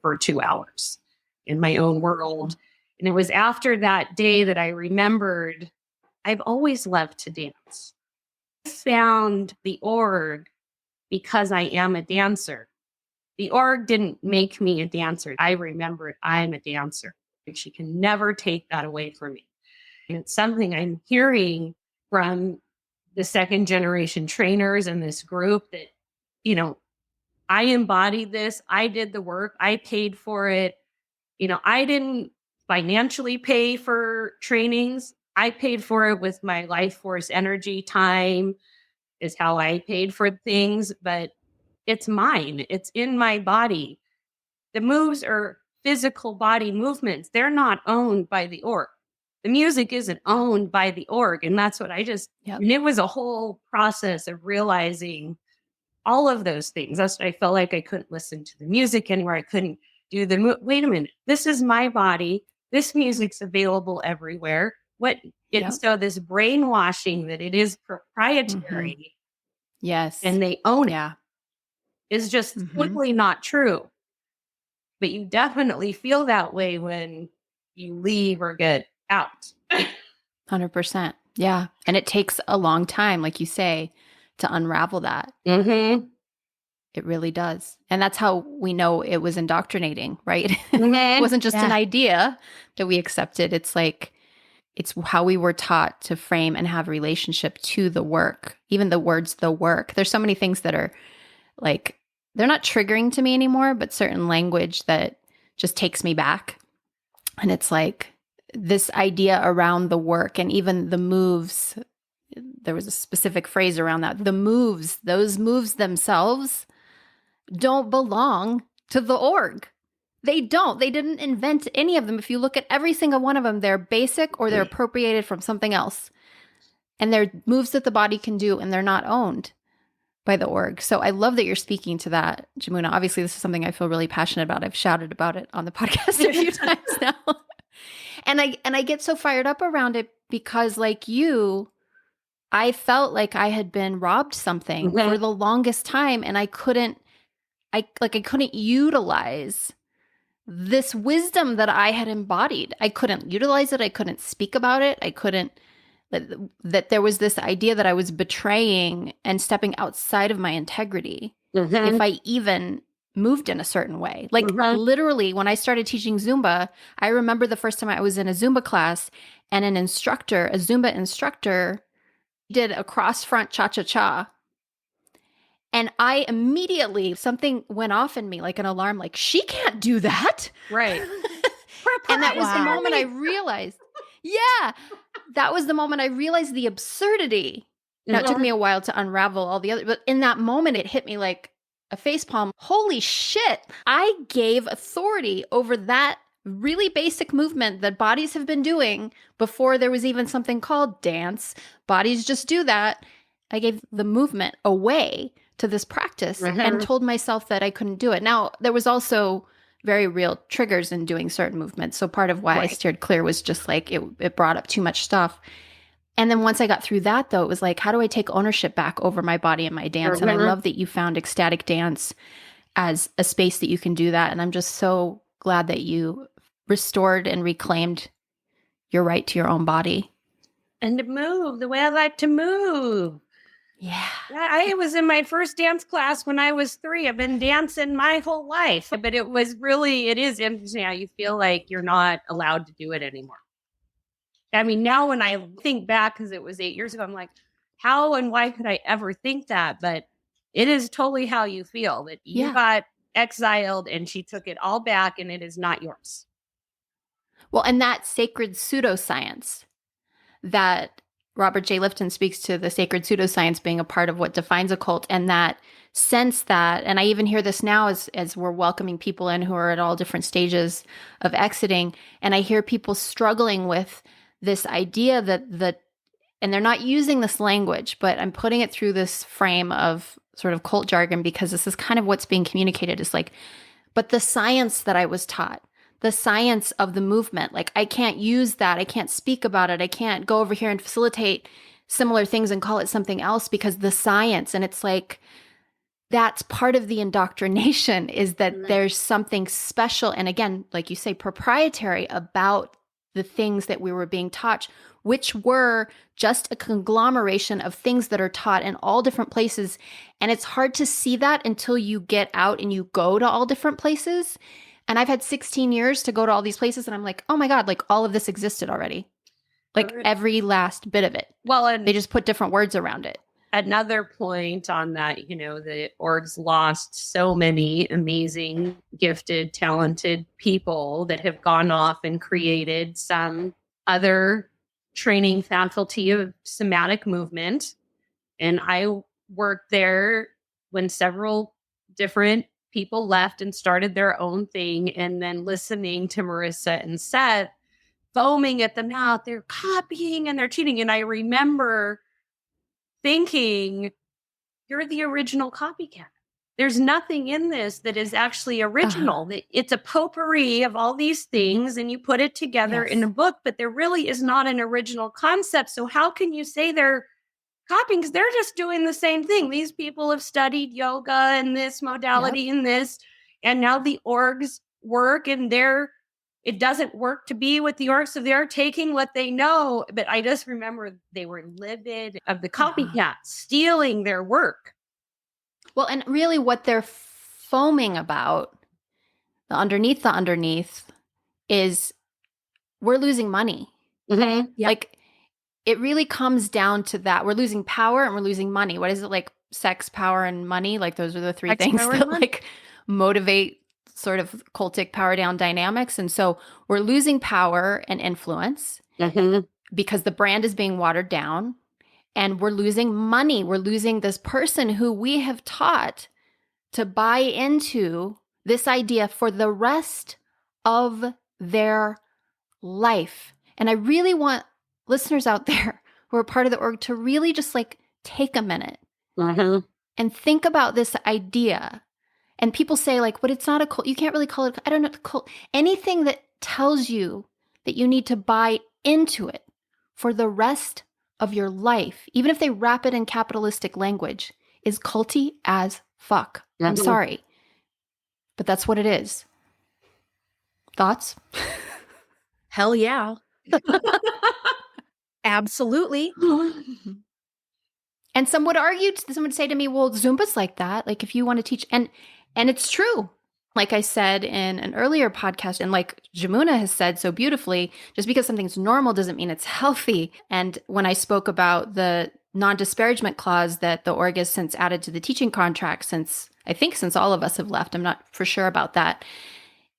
for 2 hours in my own world. And it was after that day that I remembered I've always loved to dance. I found the org because I am a dancer. The org didn't make me a dancer. I remembered I'm a dancer. And she can never take that away from me. And it's something I'm hearing from the second generation trainers in this group that, you know, I embodied this. I did the work. I paid for it. You know, I didn't financially pay for trainings. I paid for it with my life force energy. Time is how I paid for things, but it's mine. It's in my body. The moves are physical body movements. They're not owned by the org. The music isn't owned by the org. And that's what I just, and it was a whole process of realizing all of those things. That's what I felt like I couldn't listen to the music anymore. I couldn't do the, wait a minute, this is my body. This music's available everywhere. So this brainwashing that it is proprietary. Mm-hmm. Yes. And they own it is just simply not true. But you definitely feel that way when you leave or get out. 100%. Yeah. And it takes a long time, like you say, to unravel that. Mm-hmm. It really does. And that's how we know it was indoctrinating, right? Mm-hmm. It wasn't just an idea that we accepted. It's like, it's how we were taught to frame and have relationship to the work. Even the words, the work. There's so many things that are like, they're not triggering to me anymore, but certain language that just takes me back. And it's like this idea around the work and even the moves. There was a specific phrase around that. The moves, those moves themselves don't belong to the org. They don't. They didn't invent any of them. If you look at every single one of them, they're basic or they're appropriated from something else. And they're moves that the body can do, and they're not owned by the org. So I love that you're speaking to that, Yamuna. Obviously, this is something I feel really passionate about. I've shouted about it on the podcast a few times now. And I get so fired up around it because, like you, I felt like I had been robbed something for the longest time, and I couldn't utilize this wisdom that I had embodied. I couldn't utilize it. I couldn't speak about it. I couldn't that there was this idea that I was betraying and stepping outside of my integrity if I even moved in a certain way. Like literally, when I started teaching Zumba, I remember the first time I was in a Zumba class and a Zumba instructor did a cross front cha-cha-cha. And I immediately, something went off in me like an alarm, like, she can't do that. Right. And that was the moment I realized, that was the moment I realized the absurdity. Now, it took me a while to unravel all the other, but in that moment, it hit me like a facepalm. Holy shit. I gave authority over that really basic movement that bodies have been doing before there was even something called dance. Bodies just do that. I gave the movement away to this practice and told myself that I couldn't do it. Now, there was also very real triggers in doing certain movements. So part of why I steered clear was just like it brought up too much stuff. And then once I got through that, though, it was like, how do I take ownership back over my body and my dance? And I love that you found ecstatic dance as a space that you can do that. And I'm just so glad that you restored and reclaimed your right to your own body. And to move the way I like to move. Yeah. I was in my first dance class when I was 3. I've been dancing my whole life. But it is interesting how you feel like you're not allowed to do it anymore. I mean, now when I think back, because it was 8 years ago, I'm like, how and why could I ever think that? But it is totally how you feel, that you got exiled and she took it all back and it is not yours. Well, and that sacred pseudoscience that Robert J. Lifton speaks to, the sacred pseudoscience being a part of what defines a cult, and that sense that, and I even hear this now as we're welcoming people in who are at all different stages of exiting, and I hear people struggling with this idea that and they're not using this language, but I'm putting it through this frame of sort of cult jargon because this is kind of what's being communicated, is like, but the science that I was taught, the science of the movement, like I can't use that. I can't speak about it. I can't go over here and facilitate similar things and call it something else because the science. And it's like, that's part of the indoctrination, is that there's something special. And again, like you say, proprietary about the things that we were being taught, which were just a conglomeration of things that are taught in all different places. And it's hard to see that until you get out and you go to all different places. And I've had 16 years to go to all these places, and I'm like, oh my God, like all of this existed already. Like every last bit of it. Well, and they just put different words around it. Another point on that, the orgs lost so many amazing, gifted, talented people that have gone off and created some other training faculty of somatic movement. And I worked there when several different people left and started their own thing, and then listening to Marissa and Seth foaming at the mouth, they're copying and they're cheating. And I remember thinking, you're the original copycat. There's nothing in this that is actually original. It's a potpourri of all these things, and you put it together in a book, but there really is not an original concept. So how can you say they're copying? Because they're just doing the same thing. These people have studied yoga and this modality and this, and now the orgs work, and it doesn't work to be with the orgs, so they're taking what they know. But I just remember they were livid of the copycats stealing their work. Well, and really what they're foaming about, the underneath, is we're losing money. Mm-hmm. Yep. Like, it really comes down to that. We're losing power and we're losing money. What is it, like sex, power, and money? Like, those are the three things that like motivate sort of cultic power down dynamics. And so we're losing power and influence because the brand is being watered down, and we're losing money. We're losing this person who we have taught to buy into this idea for the rest of their life. And I really want listeners out there who are part of the org to really just like take a minute and think about this idea. And people say like, but it's not a cult. You can't really call it, I don't know, cult. Anything that tells you that you need to buy into it for the rest of your life, even if they wrap it in capitalistic language, is culty as fuck. I'm sorry, but that's what it is. Thoughts? Hell yeah. Absolutely. And some would argue, some would say to me, well, Zumba's like that. Like if you want to teach, and it's true. Like I said in an earlier podcast, and like Yamuna has said so beautifully, just because something's normal doesn't mean it's healthy. And when I spoke about the non-disparagement clause that the org has since added to the teaching contract, since all of us have left, I'm not for sure about that.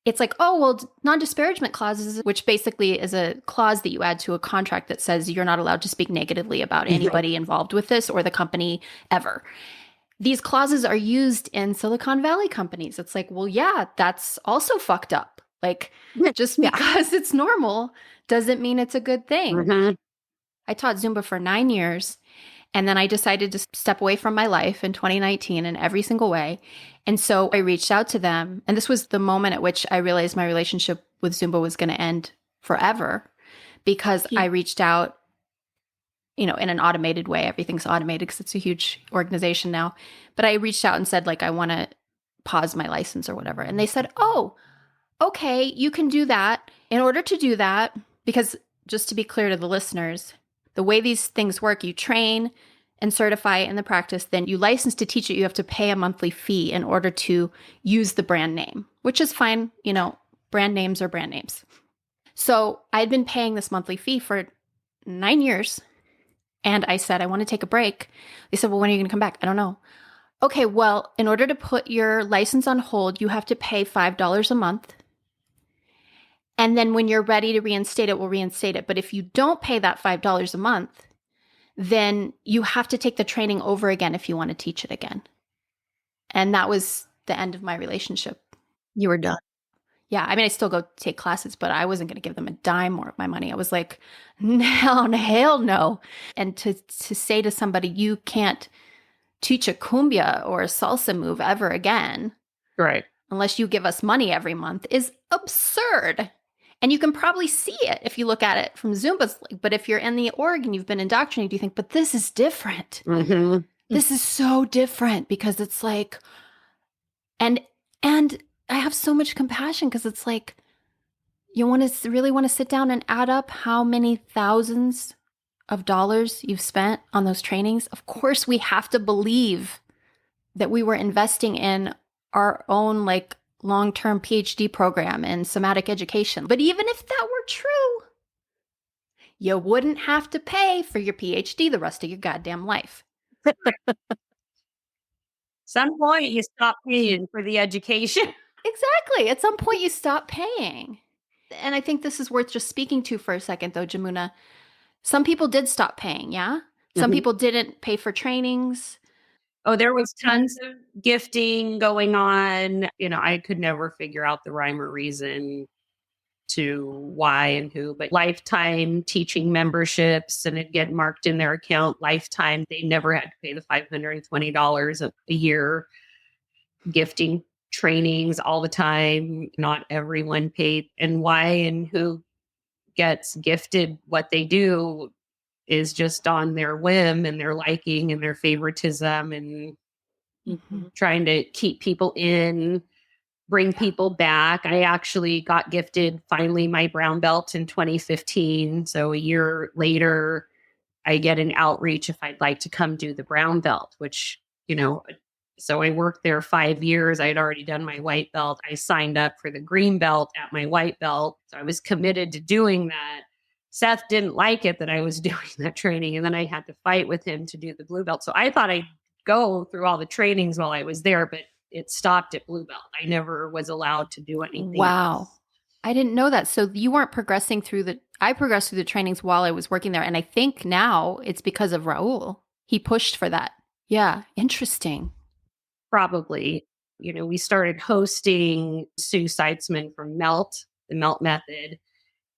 It's like, oh, well, non-disparagement clauses, which basically is a clause that you add to a contract that says you're not allowed to speak negatively about anybody involved with this or the company ever. These clauses are used in Silicon Valley companies. It's like, well, yeah, that's also fucked up. Like, just because it's normal doesn't mean it's a good thing. Mm-hmm. I taught Zumba for 9 years. And then I decided to step away from my life in 2019 in every single way. And so I reached out to them. And this was the moment at which I realized my relationship with Zumba was going to end forever, because I reached out, in an automated way. Everything's automated because it's a huge organization now. But I reached out and said, like, I want to pause my license or whatever. And they said, oh, okay, you can do that. In order to do that, because just to be clear to the listeners, the way these things work, you train and certify in the practice, then you license to teach it. You have to pay a monthly fee in order to use the brand name, which is fine. Brand names are brand names. So I'd been paying this monthly fee for 9 years. And I said, I want to take a break. They said, well, when are you going to come back? I don't know. Okay, well, in order to put your license on hold, you have to pay $5 a month. And then when you're ready to reinstate it, we'll reinstate it. But if you don't pay that $5 a month, then you have to take the training over again if you want to teach it again. And that was the end of my relationship. You were done. Yeah. I mean, I still go take classes, but I wasn't going to give them a dime more of my money. I was like, hell no. And to say to somebody, you can't teach a cumbia or a salsa move ever again. Right. Unless you give us money every month is absurd. And you can probably see it if you look at it from Zumba's. But if you're in the org and you've been indoctrinated, you think, but this is different. Mm-hmm. This is so different, because it's like, and I have so much compassion, because it's like, you really want to sit down and add up how many thousands of dollars you've spent on those trainings. Of course, we have to believe that we were investing in our own long-term PhD program in somatic education. But even if that were true, you wouldn't have to pay for your PhD the rest of your goddamn life. Some point you stop paying for the education. Exactly. At some point you stop paying. And I think this is worth just speaking to for a second though, Yamuna. Some people did stop paying, yeah? Some people didn't pay for trainings. Oh, there was tons of gifting going on. I could never figure out the rhyme or reason to why and who, but lifetime teaching memberships, and it'd get marked in their account lifetime. They never had to pay the $520 a year gifting trainings all the time. Not everyone paid, and why and who gets gifted what they do is just on their whim and their liking and their favoritism, and trying to keep people in, bring people back. I actually got gifted finally my brown belt in 2015. So a year later, I get an outreach if I'd like to come do the brown belt, which, so I worked there 5 years. I had already done my white belt. I signed up for the green belt at my white belt. So I was committed to doing that. Seth didn't like it that I was doing that training. And then I had to fight with him to do the blue belt. So I thought I'd go through all the trainings while I was there, but it stopped at blue belt. I never was allowed to do anything. Wow. Else. I didn't know that. So you weren't progressing I progressed through the trainings while I was working there. And I think now it's because of Raul. He pushed for that. Yeah. Interesting. Probably. We started hosting Sue Seitzman from Melt, the Melt Method.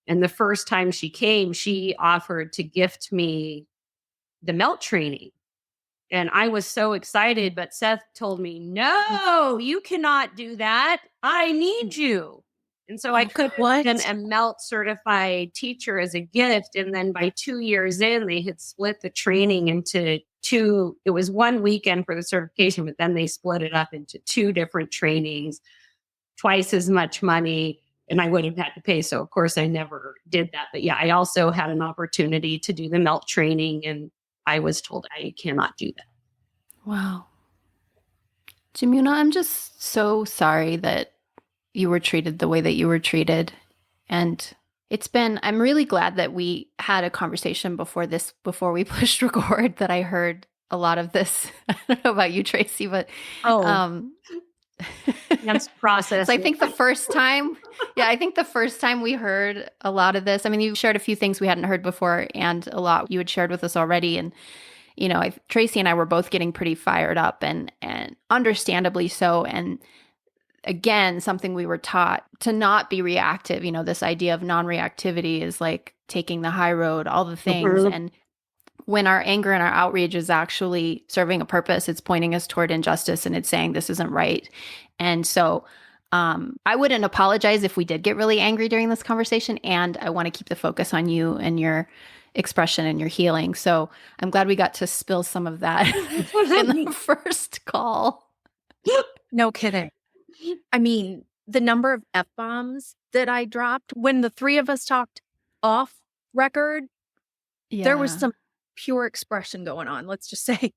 And the first time she came, she offered to gift me the Melt training. And I was so excited, but Seth told me, no, you cannot do that. I need you. And so I could have been a Melt certified teacher as a gift. And then by 2 years in, they had split the training into two. It was 1 weekend for the certification, but then they split it up into 2 different trainings, twice as much money. and I would have had to pay. So of course I never did that. But yeah, I also had an opportunity to do the melt training, and I was told I cannot do that. Wow. Jamuna, I'm just so sorry that you were treated the way that you were treated. And I'm really glad that we had a conversation before we pushed record, that I heard a lot of this. I don't know about you, Tracy, but that's process. So I think the first time we heard a lot of this, I mean, you shared a few things we hadn't heard before, and a lot you had shared with us already. And, Tracy and I were both getting pretty fired up, and understandably so. And again, something we were taught to not be reactive. This idea of non-reactivity is like taking the high road, all the things. Mm-hmm. And when our anger and our outrage is actually serving a purpose, it's pointing us toward injustice, and it's saying this isn't right. And so I wouldn't apologize if we did get really angry during this conversation. And I want to keep the focus on you and your expression and your healing. So I'm glad we got to spill some of that in the first call. No kidding. I mean, the number of F-bombs that I dropped when the three of us talked off record, there was some pure expression going on. Let's just say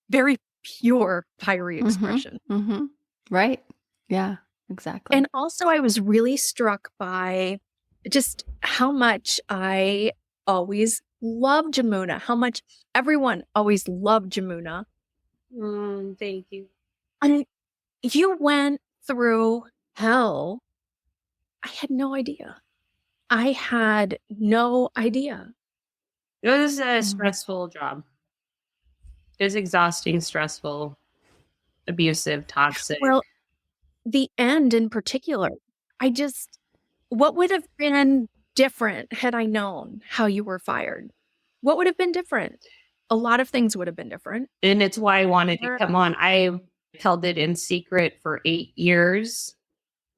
very pure, fiery expression. Mm-hmm. Mm-hmm. Right. Yeah, exactly. And also I was really struck by just how much I always loved Yamuna, how much everyone always loved Yamuna. Thank you. And you went through hell. I had no idea. I had no idea. It was a stressful job. It was exhausting, stressful, abusive, toxic. Well, the end in particular, what would have been different had I known how you were fired? What would have been different? A lot of things would have been different. And it's why I wanted to come on. I held it in secret for 8 years,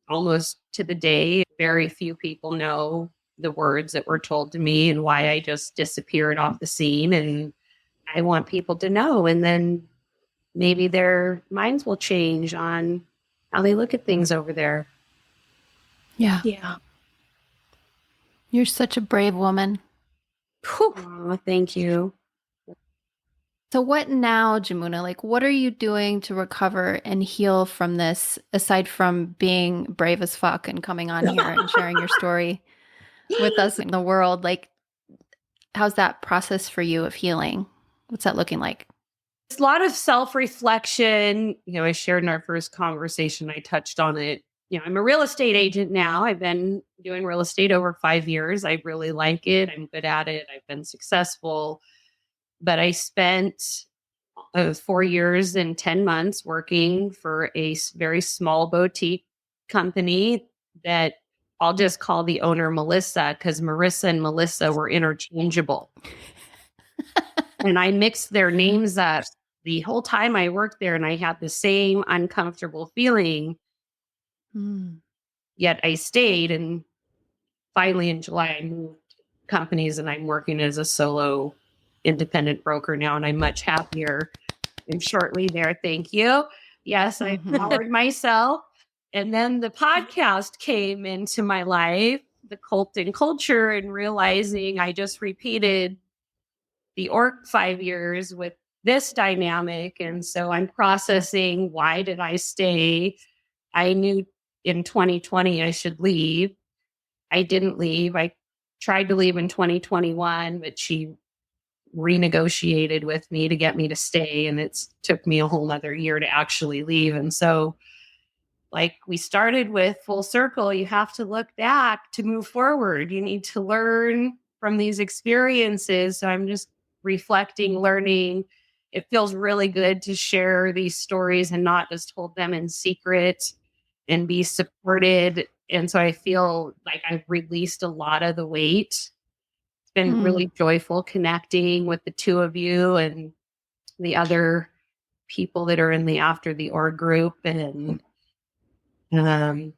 almost to the day. Very few people know the words that were told to me and why I just disappeared off the scene. And I want people to know. And then maybe their minds will change on how they look at things over there. Yeah. Yeah. You're such a brave woman. Oh, thank you. So what now, Yamuna? Like, what are you doing to recover and heal from this, aside from being brave as fuck and coming on here and sharing your story with us in the world? Like, how's that process for you of healing? What's that looking like? It's a lot of self-reflection. I shared in our first conversation, I touched on it. I'm a real estate agent now. I've been doing real estate over 5 years. I really like it. I'm good at it. I've been successful. But I spent 4 years and 10 months working for a very small boutique company that I'll just call the owner Melissa, because Marissa and Melissa were interchangeable. And I mixed their names up the whole time I worked there, and I had the same uncomfortable feeling. Yet I stayed, and finally in July I moved companies, and I'm working as a solo independent broker now, and I'm much happier and shortly there. Thank you. Yes, I empowered myself. And then the podcast came into my life, the cult and culture, and realizing I just repeated the org 5 years with this dynamic. And so I'm processing, why did I stay? I knew in 2020 I should leave. I didn't leave. I tried to leave in 2021, but she renegotiated with me to get me to stay. And it took me a whole nother year to actually leave. And so, like we started with full circle, you have to look back to move forward. You need to learn from these experiences. So I'm just reflecting, learning. It feels really good to share these stories and not just hold them in secret and be supported. And so I feel like I've released a lot of the weight. It's been really joyful connecting with the two of you and the other people that are in the After the Org group. And and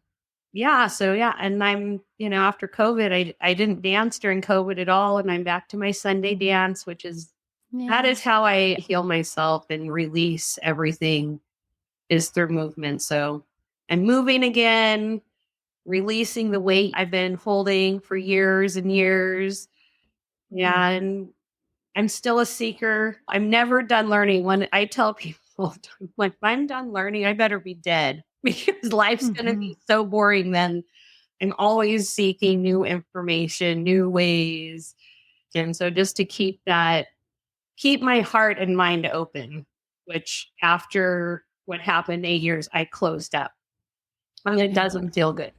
I'm, after COVID, I didn't dance during COVID at all. And I'm back to my Sunday dance, which is, that is how I heal myself and release everything, is through movement. So I'm moving again. releasing the weight I've been holding for years and years. And I'm still a seeker. I'm never done learning. When I tell people, like, if I'm done learning, I better be dead because life's going to be so boring then. I'm always seeking new information, new ways. And so just to keep my heart and mind open, which after what happened 8 years, I closed up. And it doesn't feel good.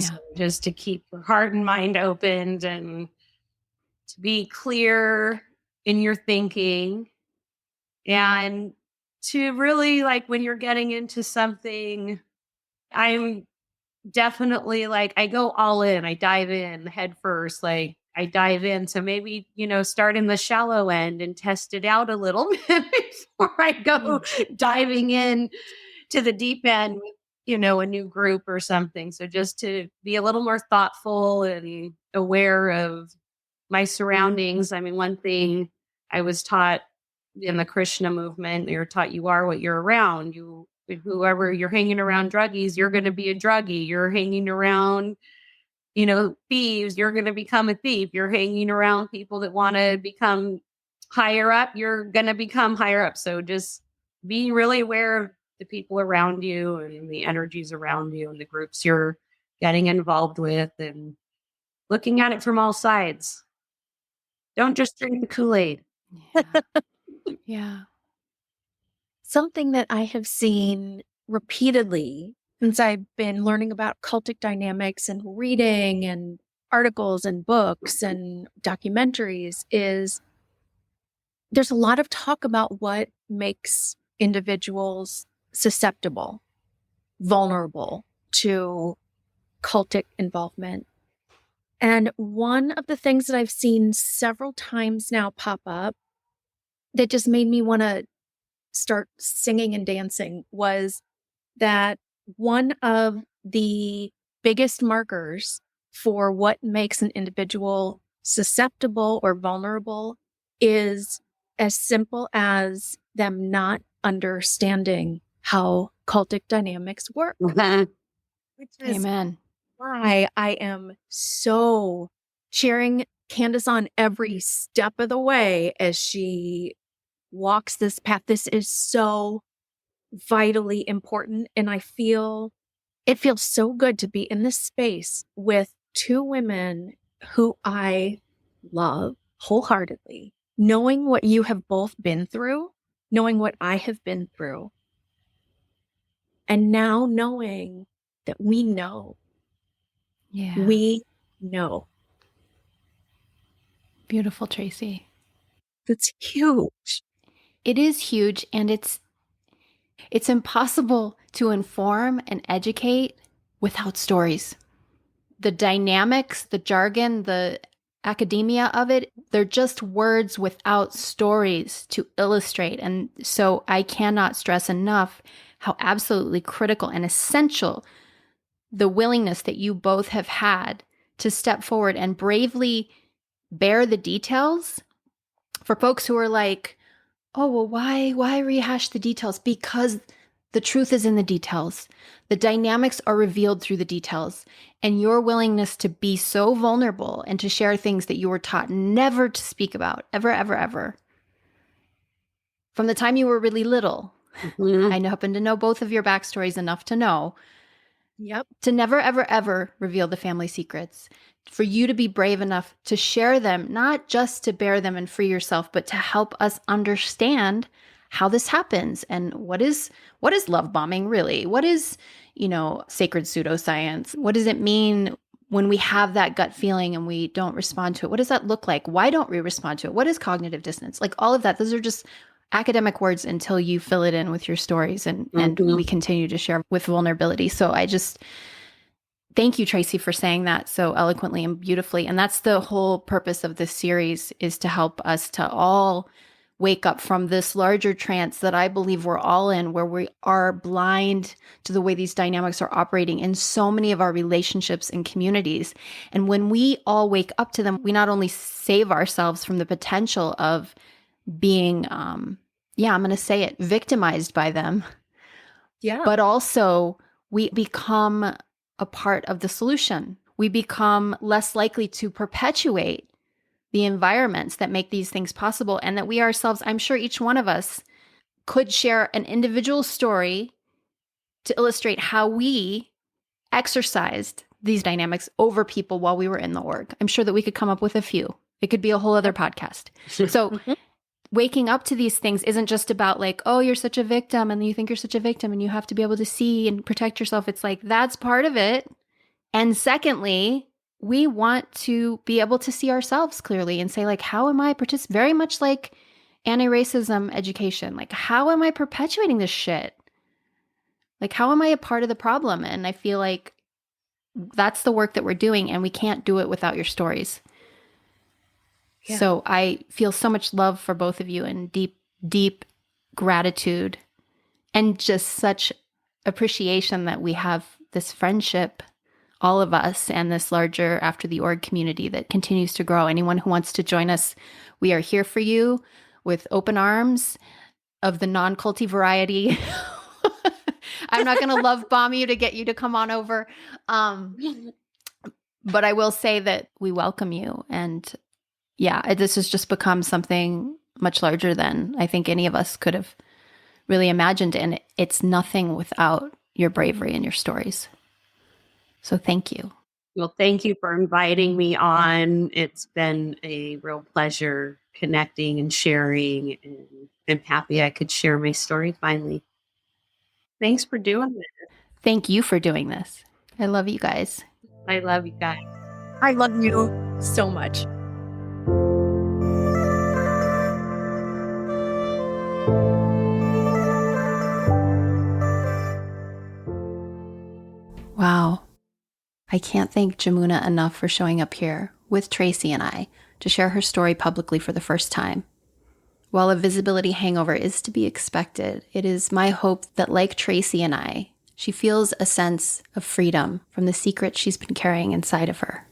So just to keep your heart and mind opened and to be clear in your thinking, and to really, like, when you're getting into something, I'm definitely like, I go all in, I dive in head first, like I dive in. So maybe, start in the shallow end and test it out a little bit before I go diving in to the deep end with, a new group or something. So just to be a little more thoughtful and aware of my surroundings. I mean, one thing I was taught in the Krishna movement, you're taught you are what you're around. Whoever you're hanging around druggies, you're going to be a druggie. You're hanging around, thieves, you're going to become a thief. You're hanging around people that want to become higher up, you're going to become higher up. So just be really aware of the people around you and the energies around you and the groups you're getting involved with, and looking at it from all sides. Don't just drink the Kool-Aid. Yeah. Something that I have seen repeatedly since I've been learning about cultic dynamics and reading and articles and books and documentaries is there's a lot of talk about what makes individuals susceptible, vulnerable to cultic involvement. And one of the things that I've seen several times now pop up that just made me want to start singing and dancing was that one of the biggest markers for what makes an individual susceptible or vulnerable is as simple as them not understanding how cultic dynamics work. Which is Amen. why I am so cheering Candace on every step of the way as she walks this path. This is so vitally important. And it feels so good to be in this space with two women who I love wholeheartedly, knowing what you have both been through, knowing what I have been through, and now knowing that we know. Yeah. We know. Beautiful, Tracy. That's huge. It is huge, and it's impossible to inform and educate without stories. The dynamics, the jargon, the academia of it, they're just words without stories to illustrate. And so I cannot stress enough how absolutely critical and essential the willingness that you both have had to step forward and bravely bear the details for folks who are like, oh, well, why rehash the details? Because the truth is in the details. The dynamics are revealed through the details. And your willingness to be so vulnerable and to share things that you were taught never to speak about, ever, ever, ever. From the time you were really little, I happen to know both of your backstories enough to know. Yep. To never, ever, ever reveal the family secrets. For you to be brave enough to share them, not just to bear them and free yourself, but to help us understand how this happens and what is love bombing really? What is, sacred pseudoscience? What does it mean when we have that gut feeling and we don't respond to it? What does that look like? Why don't we respond to it? What is cognitive dissonance? Like all of that, those are just academic words until you fill it in with your stories and we continue to share with vulnerability. So I just thank you, Tracy, for saying that so eloquently and beautifully. And that's the whole purpose of this series, is to help us to all wake up from this larger trance that I believe we're all in, where we are blind to the way these dynamics are operating in so many of our relationships and communities. And when we all wake up to them, we not only save ourselves from the potential of being, I'm going to say it, victimized by them. Yeah. But also we become a part of the solution. We become less likely to perpetuate the environments that make these things possible, and that we ourselves, I'm sure each one of us could share an individual story to illustrate how we exercised these dynamics over people while we were in the org. I'm sure that we could come up with a few. It could be a whole other podcast. So waking up to these things isn't just about like, oh, you're such a victim and you think you're such a victim and you have to be able to see and protect yourself. It's like, that's part of it. And secondly, we want to be able to see ourselves clearly and say like, how am I very much like anti-racism education. Like, how am I perpetuating this shit? Like, how am I a part of the problem? And I feel like that's the work that we're doing, and we can't do it without your stories. Yeah. So I feel so much love for both of you, and deep, deep gratitude, and just such appreciation that we have this friendship, all of us, and this larger After the Org community that continues to grow. Anyone who wants to join us, we are here for you with open arms of the non-culty variety. I'm not going to love bomb you to get you to come on over. But I will say that we welcome you. And yeah, this has just become something much larger than I think any of us could have really imagined. And it's nothing without your bravery and your stories. So thank you. Well, thank you for inviting me on. It's been a real pleasure connecting and sharing. And I'm happy I could share my story finally. Thanks for doing this. Thank you for doing this. I love you guys. I love you guys. I love you so much. Wow. I can't thank Yamuna enough for showing up here with Tracy and I to share her story publicly for the first time. While a visibility hangover is to be expected, it is my hope that, like Tracy and I, she feels a sense of freedom from the secret she's been carrying inside of her.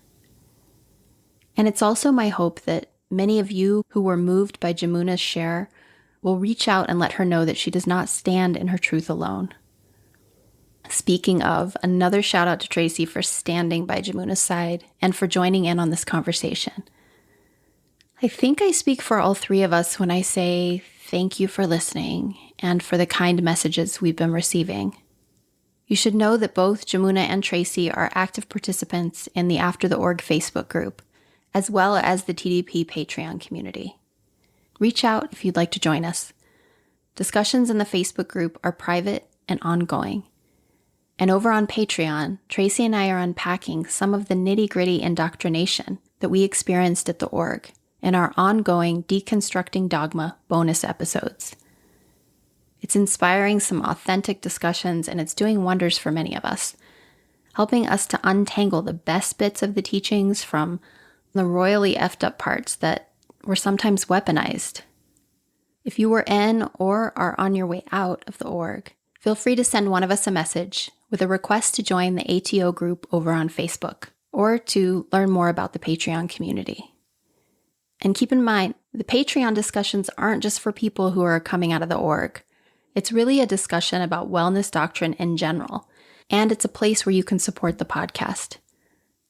And it's also my hope that many of you who were moved by Yamuna's share will reach out and let her know that she does not stand in her truth alone. Speaking of, another shout out to Tracy for standing by Yamuna's side and for joining in on this conversation. I think I speak for all three of us when I say thank you for listening and for the kind messages we've been receiving. You should know that both Yamuna and Tracy are active participants in the After the Org Facebook group, as well as the TDP Patreon community. Reach out if you'd like to join us. Discussions in the Facebook group are private and ongoing. And over on Patreon, Tracy and I are unpacking some of the nitty-gritty indoctrination that we experienced at the org in our ongoing Deconstructing Dogma bonus episodes. It's inspiring some authentic discussions, and it's doing wonders for many of us, helping us to untangle the best bits of the teachings from the royally effed up parts that were sometimes weaponized. If you were in or are on your way out of the org, feel free to send one of us a message with a request to join the ATO group over on Facebook, or to learn more about the Patreon community. And keep in mind, the Patreon discussions aren't just for people who are coming out of the org. It's really a discussion about wellness doctrine in general, and it's a place where you can support the podcast.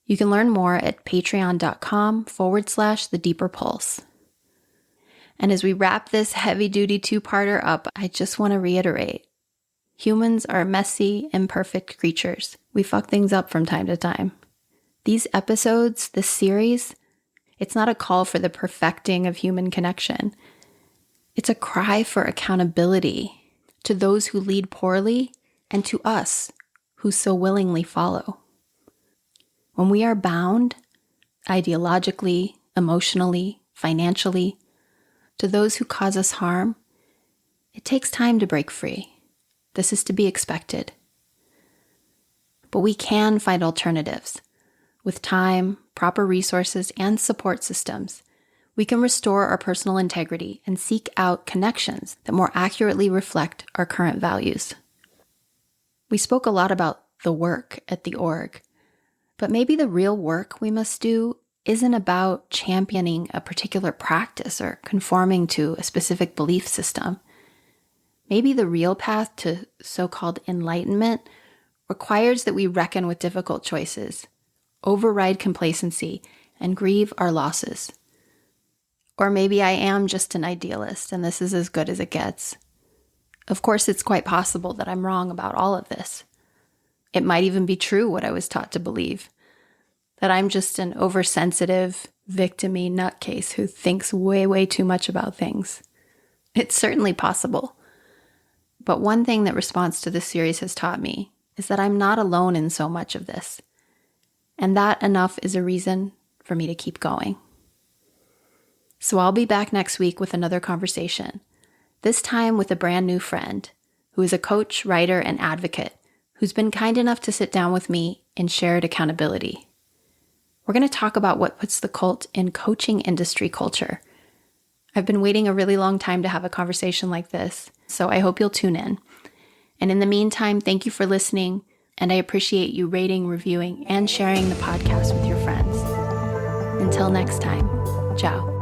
You can learn more at patreon.com/The Deeper Pulse. And as we wrap this heavy-duty two-parter up, I just want to reiterate, humans are messy, imperfect creatures. We fuck things up from time to time. These episodes, this series, it's not a call for the perfecting of human connection. It's a cry for accountability to those who lead poorly and to us who so willingly follow. When we are bound, ideologically, emotionally, financially, to those who cause us harm, it takes time to break free. This is to be expected. But we can find alternatives. With time, proper resources, and support systems, we can restore our personal integrity and seek out connections that more accurately reflect our current values. We spoke a lot about the work at the org, but maybe the real work we must do isn't about championing a particular practice or conforming to a specific belief system. Maybe the real path to so-called enlightenment requires that we reckon with difficult choices, override complacency, and grieve our losses. Or maybe I am just an idealist and this is as good as it gets. Of course, it's quite possible that I'm wrong about all of this. It might even be true what I was taught to believe, that I'm just an oversensitive, victim-y nutcase who thinks way, way too much about things. It's certainly possible. But one thing that response to this series has taught me is that I'm not alone in so much of this. And that enough is a reason for me to keep going. So I'll be back next week with another conversation, this time with a brand new friend who is a coach, writer, and advocate who's been kind enough to sit down with me in shared accountability. We're going to talk about what puts the cult in coaching industry culture. I've been waiting a really long time to have a conversation like this, so I hope you'll tune in. And in the meantime, thank you for listening, and I appreciate you rating, reviewing, and sharing the podcast with your friends. Until next time, ciao.